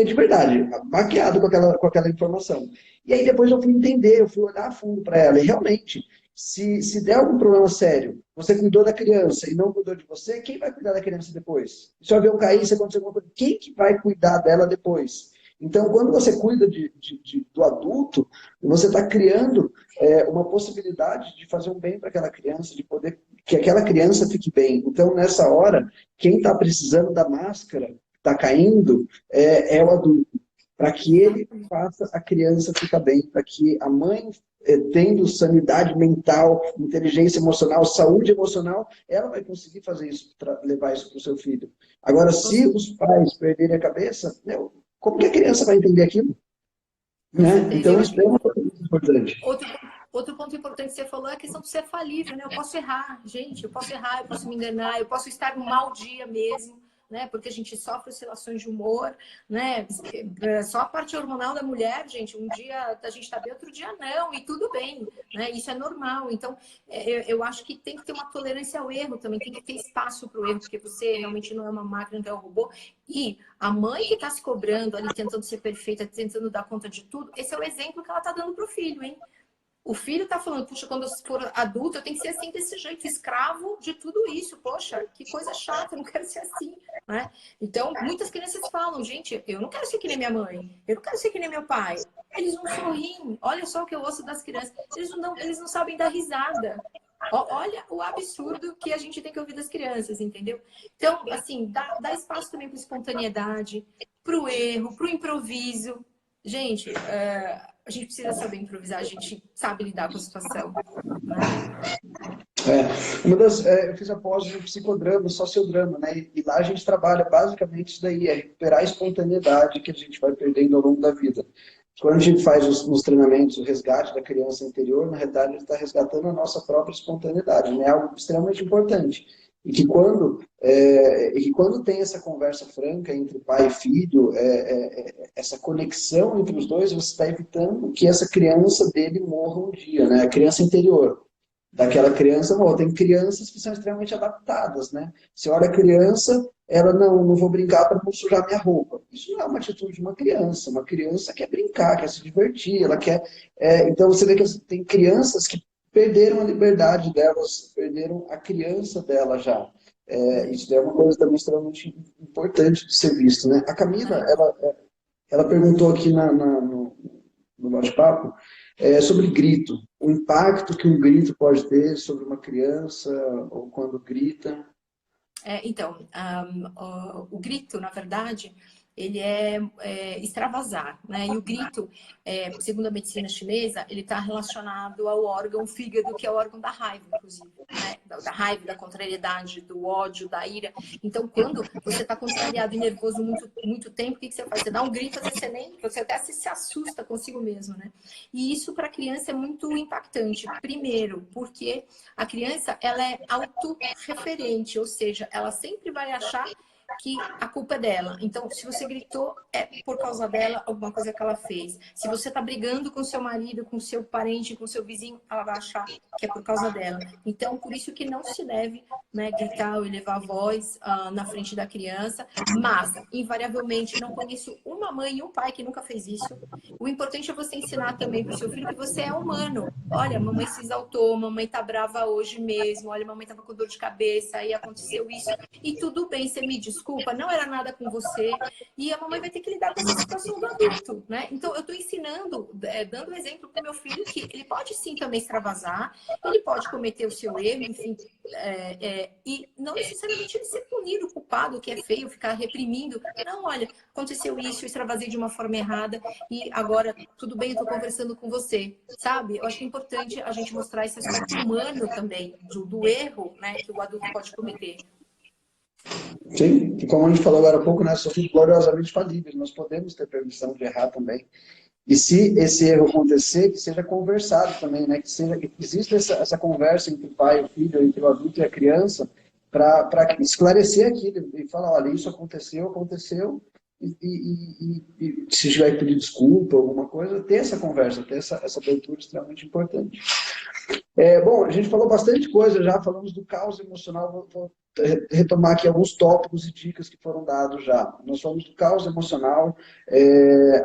de verdade baqueado com aquela informação. E aí depois eu fui entender, eu fui olhar a fundo para ela. E realmente, se der algum problema sério, você cuidou da criança e não cuidou de você, quem vai cuidar da criança depois? Se o avião cair, se acontecer alguma coisa, quem que vai cuidar dela depois? Então, quando você cuida do adulto, você está criando uma possibilidade de fazer um bem para aquela criança, de poder que aquela criança fique bem. Então, nessa hora, quem está precisando da máscara, está caindo, é o adulto. para que ele faça a criança ficar bem, para que a mãe, tendo sanidade mental, inteligência emocional, saúde emocional, ela vai conseguir fazer isso, levar isso para o seu filho. Agora, se os pais perderem a cabeça, como que a criança vai entender aquilo? Né? Então, isso é uma coisa muito importante. Outro ponto importante que você falou é a questão de ser falível, né? Eu posso errar, gente, eu posso me enganar, eu posso estar num mau dia mesmo, né? Porque a gente sofre oscilações de humor, né? Só a parte hormonal da mulher, gente, um dia a gente tá bem, outro dia não, e tudo bem, né? Isso é normal. Então, eu acho que tem que ter uma tolerância ao erro também, tem que ter espaço para o erro, porque você realmente não é uma máquina, não é um robô. E a mãe que está se cobrando ali, tentando ser perfeita, tentando dar conta de tudo, esse é o exemplo que ela tá dando pro filho, hein? O filho tá falando, puxa, quando eu for adulto, eu tenho que ser assim, desse jeito, escravo de tudo isso. Poxa, que coisa chata, eu não quero ser assim, né? Então, muitas crianças falam, gente, eu não quero ser que nem minha mãe, eu não quero ser que nem meu pai. Eles não sorriem. Olha só o que eu ouço das crianças. Eles não sabem dar risada. Olha o absurdo que a gente tem que ouvir das crianças, entendeu? Então, assim, dá espaço também para espontaneidade, para o erro, para o improviso. Gente, a gente precisa saber improvisar, a gente sabe lidar com a situação, né? Eu fiz a pós no psicodrama, sociodrama, né? E lá a gente trabalha basicamente isso daí, é recuperar a espontaneidade que a gente vai perdendo ao longo da vida. Quando a gente faz nos treinamentos o resgate da criança interior, na realidade ele está resgatando a nossa própria espontaneidade, né? Algo extremamente importante. E que quando tem essa conversa franca entre pai e filho, essa conexão entre os dois, você está evitando que essa criança dele morra um dia, né? A criança interior daquela criança morra. Tem crianças que são extremamente adaptadas, né? Você olha a criança, ela não vou brincar para não sujar minha roupa. Isso não é uma atitude de uma criança. Uma criança quer brincar, quer se divertir, ela quer. Então você vê que tem crianças que perderam a liberdade delas, perderam a criança dela já. Isso é uma coisa também extremamente importante de ser visto, né? A Camila, ela perguntou aqui no bate-papo sobre grito, o impacto que um grito pode ter sobre uma criança ou quando grita. Então, o grito, na verdade, ele é extravasar, né? E o grito, segundo a medicina chinesa, ele está relacionado ao órgão fígado, que é o órgão da raiva, inclusive, né? Da raiva, da contrariedade, do ódio, da ira. Então, quando você está contrariado e nervoso muito tempo, o que você faz? Você dá um grito, às vezes você até se assusta consigo mesmo, né? E isso para a criança é muito impactante. Primeiro, porque a criança, ela é autorreferente, ou seja, ela sempre vai achar que a culpa é dela. Então, se você gritou, é por causa dela, alguma coisa que ela fez. Se você tá brigando com seu marido, com seu parente, com seu vizinho, ela vai achar que é por causa dela. Então, por isso que não se deve, né, gritar ou elevar a voz na frente da criança. Mas, invariavelmente, não conheço uma mãe e um pai que nunca fez isso. O importante é você ensinar também para o seu filho que você é humano. Olha, mamãe se exaltou, mamãe tá brava hoje mesmo, olha, mamãe tava com dor de cabeça, aí aconteceu isso. E tudo bem, você me desculpa, não era nada com você. E a mamãe vai ter que lidar com essa situação do adulto, né? Então, eu tô ensinando, dando exemplo pro meu filho que ele pode sim também extravasar, ele pode cometer o seu erro, enfim, e não necessariamente ele ser punido, culpado, que é feio, ficar reprimindo. Não, olha, aconteceu isso, eu extravasei de uma forma errada e agora, tudo bem, eu tô conversando com você, sabe? Eu acho que é importante a gente mostrar esse aspecto humano também, do erro, né, que o adulto pode cometer. Sim, e como a gente falou agora há pouco, né, somos gloriosamente falíveis, nós podemos ter permissão de errar também. E se esse erro acontecer, que seja conversado também, né, que exista essa conversa entre o pai e o filho, entre o adulto e a criança, para esclarecer aquilo e falar, olha, isso aconteceu, e se tiver que pedir desculpa, alguma coisa, ter essa conversa, ter essa abertura extremamente importante. Bom, a gente falou bastante coisa já, falamos do caos emocional, vou retomar aqui alguns tópicos e dicas que foram dados já. Nós falamos do caos emocional,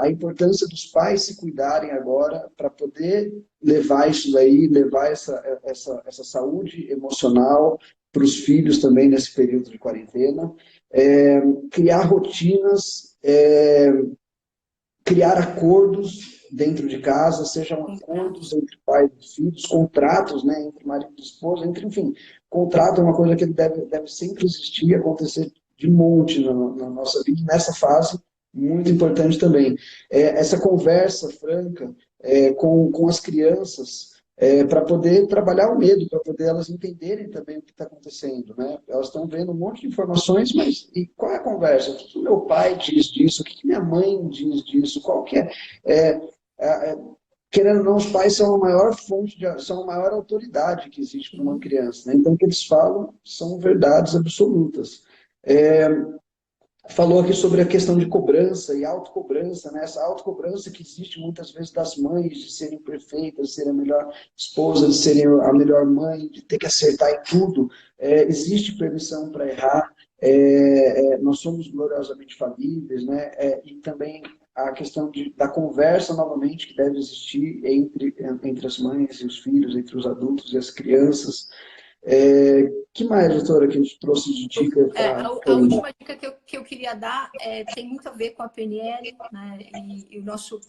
a importância dos pais se cuidarem agora para poder levar isso daí, levar essa saúde emocional para os filhos também nesse período de quarentena, criar rotinas, criar acordos dentro de casa, sejam acordos entre pais e filhos, contratos, né, entre marido e esposa, enfim, contrato é uma coisa que deve sempre existir, acontecer de monte na nossa vida, nessa fase, Muito importante também. Essa conversa franca com as crianças, para poder trabalhar o medo, para poder elas entenderem também o que está acontecendo, né? Elas estão vendo um monte de informações, mas e qual é a conversa? O que que meu pai diz disso? O que que minha mãe diz disso? Qual que é? É, é, Querendo ou não, os pais são a maior fonte, são a maior autoridade que existe para uma criança, né? Então, o que eles falam são verdades absolutas. É, Falou aqui sobre a questão de cobrança e autocobrança, né? Essa autocobrança que existe muitas vezes das mães de serem perfeitas, de serem a melhor esposa, de serem a melhor mãe, de ter que acertar em tudo. Existe permissão para errar, nós somos gloriosamente falíveis, né? E também a questão da conversa novamente que deve existir entre as mães e os filhos, entre os adultos e as crianças. Que mais, doutora, que a gente trouxe de dica para... A última dica que eu queria dar tem muito a ver com a PNL, né? E o nosso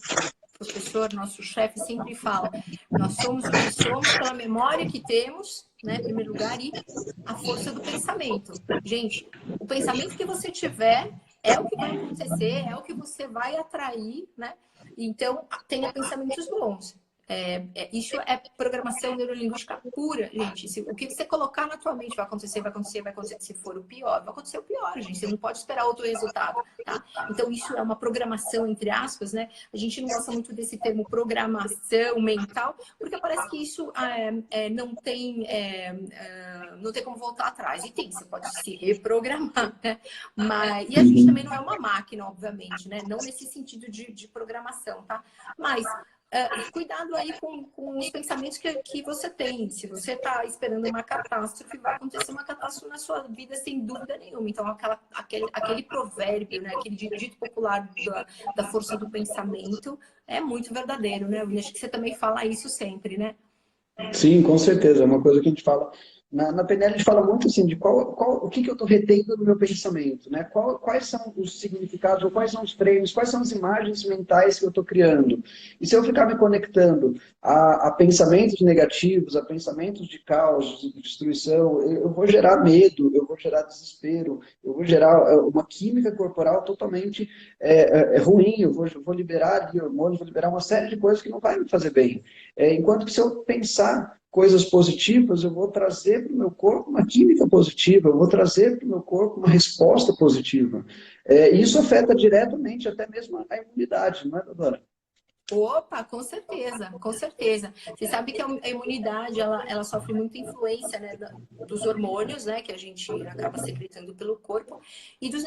professor, nosso chefe sempre fala, nós somos o que somos pela memória que temos, né, em primeiro lugar, e a força do pensamento. Gente, o pensamento que você tiver é o que vai acontecer, é o que você vai atrair, né? Então, tenha pensamentos bons. Isso é programação neurolinguística pura, gente. O que você colocar na tua mente vai acontecer, vai acontecer, vai acontecer. Se for o pior, vai acontecer o pior, gente. Você não pode esperar outro resultado, tá? Então, isso é uma programação, entre aspas, né? A gente não gosta muito desse termo programação mental, porque parece que isso não tem como voltar atrás. E tem, você pode se reprogramar, né? E a gente também não é uma máquina, obviamente, né? Não nesse sentido de programação, tá? Mas cuidado aí com os pensamentos que você tem. Se você está esperando uma catástrofe, vai acontecer uma catástrofe na sua vida sem dúvida nenhuma. Então, aquele provérbio, né? Aquele dito popular da força do pensamento é muito verdadeiro, né? Eu acho que você também fala isso sempre, né? Sim, com certeza. É uma coisa que a gente fala. Na PNL a gente fala muito assim de o que eu estou retendo no meu pensamento, né? Quais são os significados, ou quais são os frames, quais são as imagens mentais que eu estou criando. E se eu ficar me conectando a pensamentos negativos, a pensamentos de caos, de destruição, eu vou gerar medo, eu vou gerar desespero, eu vou gerar uma química corporal totalmente ruim, eu vou liberar ali hormônios, vou liberar uma série de coisas que não vai me fazer bem. Enquanto que se eu pensar coisas positivas, eu vou trazer para o meu corpo uma química positiva, eu vou trazer para o meu corpo uma resposta positiva. E isso afeta diretamente até mesmo a imunidade, não é, doutora? Opa, com certeza, com certeza. Você sabe que a imunidade, ela sofre muita influência, né, dos hormônios, né, que a gente acaba secretando pelo corpo, e dos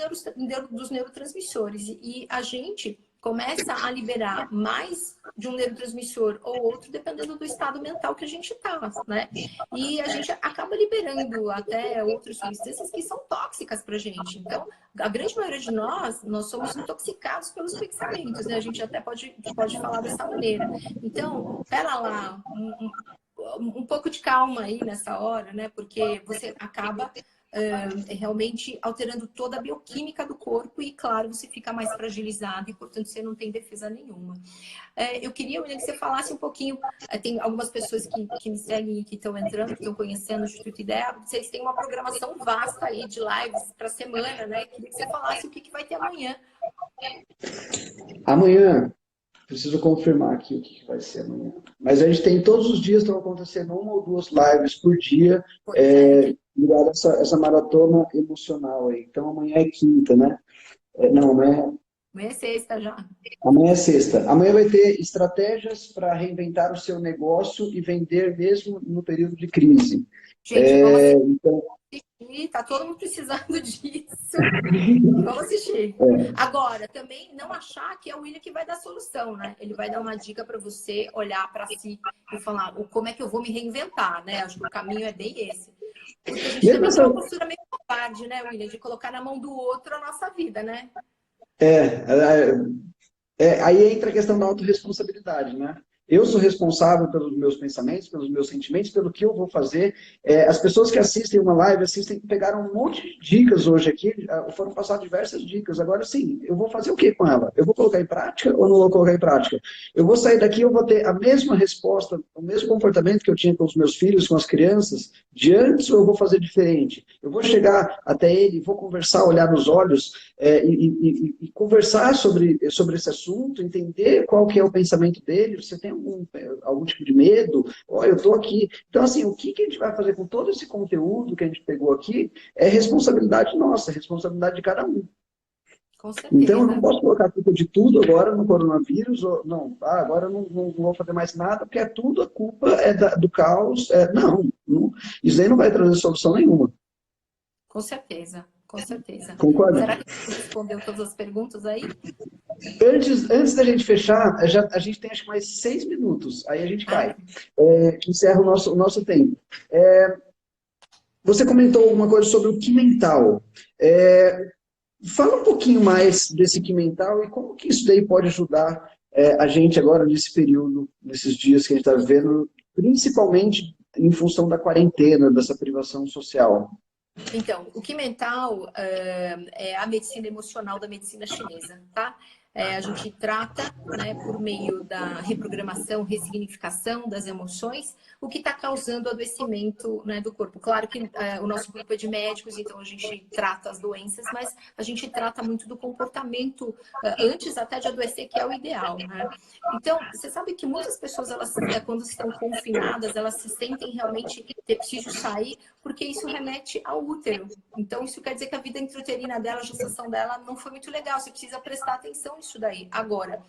neurotransmissores. E a gente começa a liberar mais de um neurotransmissor ou outro, dependendo do estado mental que a gente está, né? E a gente acaba liberando até outras substâncias que são tóxicas para a gente. Então, a grande maioria de nós somos intoxicados pelos pensamentos, né? A gente até pode falar dessa maneira. Então, pera lá, um pouco de calma aí nessa hora, né? Porque você acaba realmente alterando toda a bioquímica do corpo e, claro, você fica mais fragilizado e, portanto, você não tem defesa nenhuma. Eu queria, William, que você falasse um pouquinho, tem algumas pessoas que me seguem e que estão entrando, que estão conhecendo o Instituto Ideia, vocês têm uma programação vasta aí de lives para a semana, né? Eu queria que você falasse o que vai ter amanhã. Amanhã, preciso confirmar aqui o que vai ser amanhã. Mas a gente tem todos os dias, estão acontecendo uma ou duas lives por dia, ligado a essa maratona emocional aí. Então amanhã é quinta, né? Não, amanhã é sexta já. Amanhã é sexta. Amanhã vai ter estratégias para reinventar o seu negócio e vender mesmo no período de crise. Gente, vamos assistir. Então... Tá todo mundo precisando disso. Vamos assistir. Agora, também não achar que é o William que vai dar solução, né? Ele vai dar uma dica para você olhar para si e falar como é que eu vou me reinventar, né? Acho que o caminho é bem esse. Porque a gente também tem uma postura meio covarde, né, William? De colocar na mão do outro a nossa vida, né? Aí entra a questão da autorresponsabilidade, né? Eu sou responsável pelos meus pensamentos, pelos meus sentimentos, pelo que eu vou fazer. As pessoas que assistem uma live, pegaram um monte de dicas hoje aqui, foram passar diversas dicas. Agora sim, eu vou fazer o que com ela? Eu vou colocar em prática ou não vou colocar em prática? Eu vou sair daqui, eu vou ter a mesma resposta, o mesmo comportamento que eu tinha com os meus filhos, com as crianças, de antes, ou eu vou fazer diferente? Eu vou chegar até ele, vou conversar, olhar nos olhos, e conversar sobre esse assunto, entender qual que é o pensamento dele. Você tem algum tipo de medo? Olha, eu estou aqui. Então, assim, o que a gente vai fazer com todo esse conteúdo que a gente pegou aqui é responsabilidade nossa, é responsabilidade de cada um. Com certeza. Então, eu não posso colocar a culpa de tudo agora no coronavírus, ou não, agora eu não vou fazer mais nada, porque é tudo, a culpa é do caos. Não, isso aí não vai trazer solução nenhuma. Com certeza, com certeza. Concorda? Será que você respondeu todas as perguntas aí? Antes da gente fechar, a gente tem acho que mais 6 minutos, aí a gente cai. Encerra o nosso tempo. Você comentou alguma coisa sobre o que mental. Fala um pouquinho mais desse que mental e como que isso daí pode ajudar a gente agora nesse período, nesses dias que a gente está vivendo, principalmente em função da quarentena, dessa privação social. Então, o que mental é a medicina emocional da medicina chinesa, tá? A gente trata, né, por meio da reprogramação, ressignificação das emoções, o que está causando adoecimento, né, do corpo. Claro que o nosso grupo é de médicos, então a gente trata as doenças, mas a gente trata muito do comportamento antes até de adoecer, que é o ideal, né? Então, você sabe que muitas pessoas, elas, quando estão confinadas, elas se sentem realmente ter preciso sair, porque isso remete ao útero. Então, isso quer dizer que a vida intrauterina dela, a gestação dela, não foi muito legal. Você precisa prestar atenção nisso daí. Agora,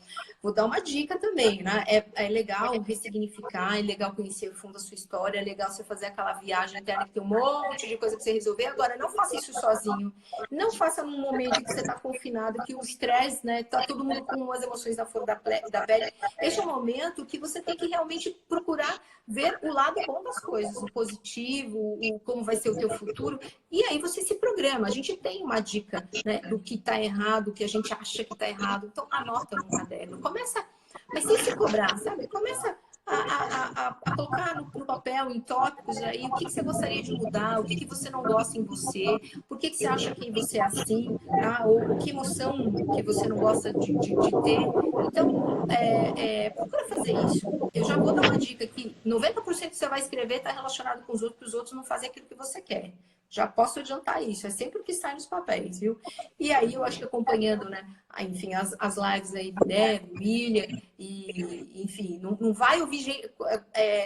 vou dar uma dica também, né? É legal ressignificar, é legal conhecer o fundo da sua história, é legal você fazer aquela viagem interna que tem um monte de coisa para você resolver. Agora, não faça isso sozinho. Não faça num momento que você está confinado, que o estresse, né? Tá todo mundo com as emoções na flor da pele. Esse é um momento que você tem que realmente procurar ver o lado bom das coisas, o positivo, como vai ser o teu futuro. E aí você se programa. A gente tem uma dica, né, do que está errado, o que a gente acha que está errado. Então, anota no caderno. Começa, mas sem se cobrar, sabe? Começa a colocar no papel, em tópicos aí, o que você gostaria de mudar, o que você não gosta em você, por que você acha que você é assim, tá? Ou que emoção que você não gosta de ter. Então, procura fazer isso. Eu já vou dar uma dica aqui. 90% que você vai escrever está relacionado com os outros não fazem aquilo que você quer. Já posso adiantar isso. É sempre o que sai nos papéis, viu? E aí, eu acho que acompanhando, né? Enfim, as lives aí do Débora, do William, e, enfim, não vai ouvir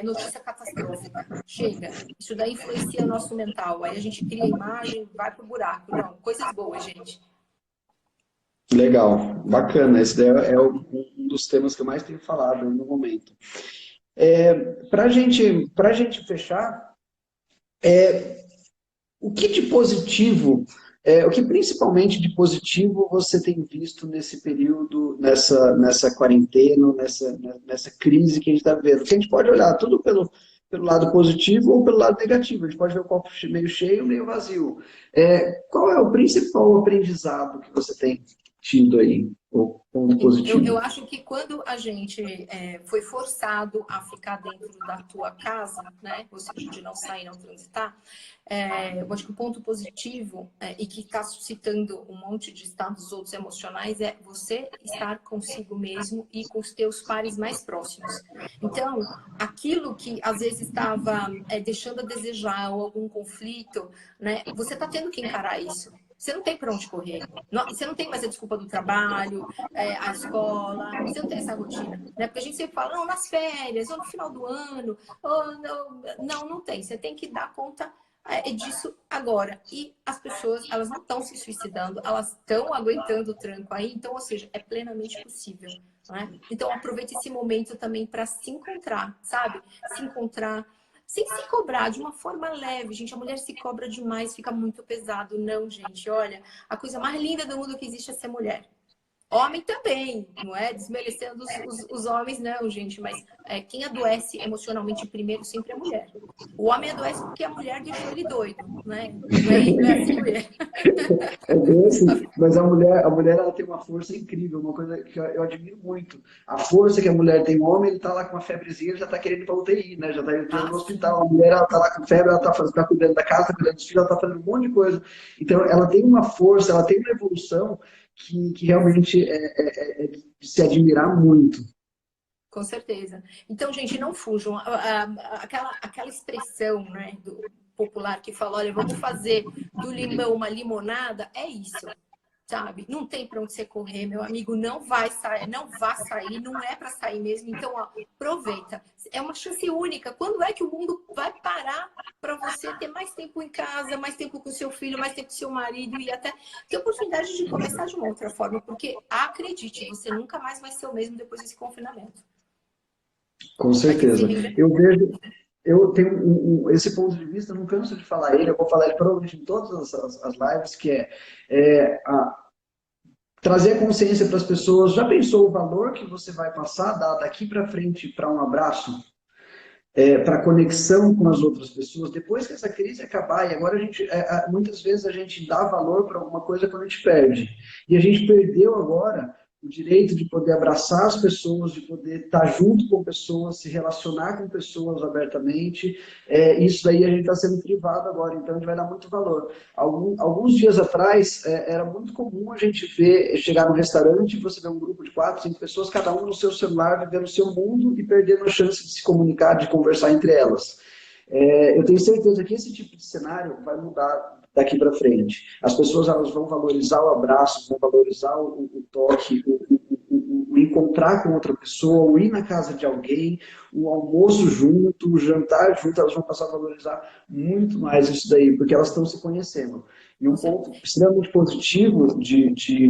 notícia catastrófica. Chega. Isso daí influencia o nosso mental. Aí a gente cria a imagem, vai pro buraco. Não, coisas boas, gente. Legal, bacana. Esse daí é um dos temas que eu mais tenho falado no momento. Para gente fechar, o que de positivo, o que principalmente de positivo você tem visto nesse período, nessa quarentena, nessa crise que a gente está vendo? Porque a gente pode olhar tudo pelo lado positivo ou pelo lado negativo. A gente pode ver o copo meio cheio, meio vazio. Qual é o principal aprendizado que você tem tido aí, ou ponto positivo? Eu acho que quando a gente foi forçado a ficar dentro da tua casa, né, ou seja, de não sair, não transitar, eu acho que o ponto positivo e que está suscitando um monte de estados outros emocionais é você estar consigo mesmo e com os teus pares mais próximos. Então, aquilo que às vezes estava deixando a desejar ou algum conflito, né, você está tendo que encarar isso. Você não tem para onde correr. Você não tem mais a desculpa do trabalho, a escola. Você não tem essa rotina. Né? Porque a gente sempre fala, não, nas férias, ou no final do ano. Ou não tem. Você tem que dar conta disso agora. E as pessoas, elas não estão se suicidando, elas estão aguentando o tranco aí. Então, ou seja, é plenamente possível. Né? Então, aproveite esse momento também para se encontrar, sabe? Se encontrar. Sem se cobrar, de uma forma leve, gente. A mulher se cobra demais, fica muito pesado. Não, gente, olha, a coisa mais linda do mundo que existe é ser mulher. Homem também, não é desmerecendo os homens, não, gente, mas quem adoece emocionalmente primeiro sempre é a mulher. O homem adoece porque a mulher deixou ele doido, né? Não é assim, mulher. É bem assim, mas a mulher ela tem uma força incrível, uma coisa que eu admiro muito. A força que a mulher tem, o homem ele tá lá com uma febrezinha, ele já tá querendo ir pra UTI, né? Já tá entrando Ah, no sim. hospital. A mulher ela tá lá com febre, ela tá cuidando da casa, tá cuidando dos filhos, ela tá fazendo um monte de coisa. Então ela tem uma força, ela tem uma evolução que realmente é de se admirar muito. Com certeza. Então, gente, não fujam. Aquela expressão, né, do popular que fala, olha, vamos fazer do limão uma limonada, é isso, sabe? Não tem para onde você correr, meu amigo, não vai sair, não é para sair mesmo. Então, ó, aproveita. É uma chance única. Quando é que o mundo vai parar para você ter mais tempo em casa, mais tempo com seu filho, mais tempo com seu marido e até ter oportunidade de começar de uma outra forma? Porque acredite, você nunca mais vai ser o mesmo depois desse confinamento. Com Vai ter que se certeza. reinventar. Eu vejo, eu tenho esse ponto de vista, não canso de falar ele, eu vou falar ele provavelmente em todas as lives, que trazer a consciência para as pessoas. Já pensou o valor que você vai passar daqui para frente para um abraço? Para conexão com as outras pessoas, depois que essa crise acabar, e agora muitas vezes a gente dá valor para alguma coisa quando a gente perde. E a gente perdeu agora o direito de poder abraçar as pessoas, de poder estar junto com pessoas, se relacionar com pessoas abertamente. Isso daí a gente está sendo privado agora, então a gente vai dar muito valor. Alguns dias atrás, era muito comum a gente chegar num restaurante e você ver um grupo de 4, 5 pessoas, cada um no seu celular, vivendo o seu mundo e perdendo a chance de se comunicar, de conversar entre elas. Eu tenho certeza que esse tipo de cenário vai mudar daqui para frente. As pessoas elas vão valorizar o abraço, vão valorizar o toque, o encontrar com outra pessoa, o ir na casa de alguém, o almoço junto, o jantar junto, elas vão passar a valorizar muito mais isso daí, porque elas estão se conhecendo. E um ponto extremamente positivo de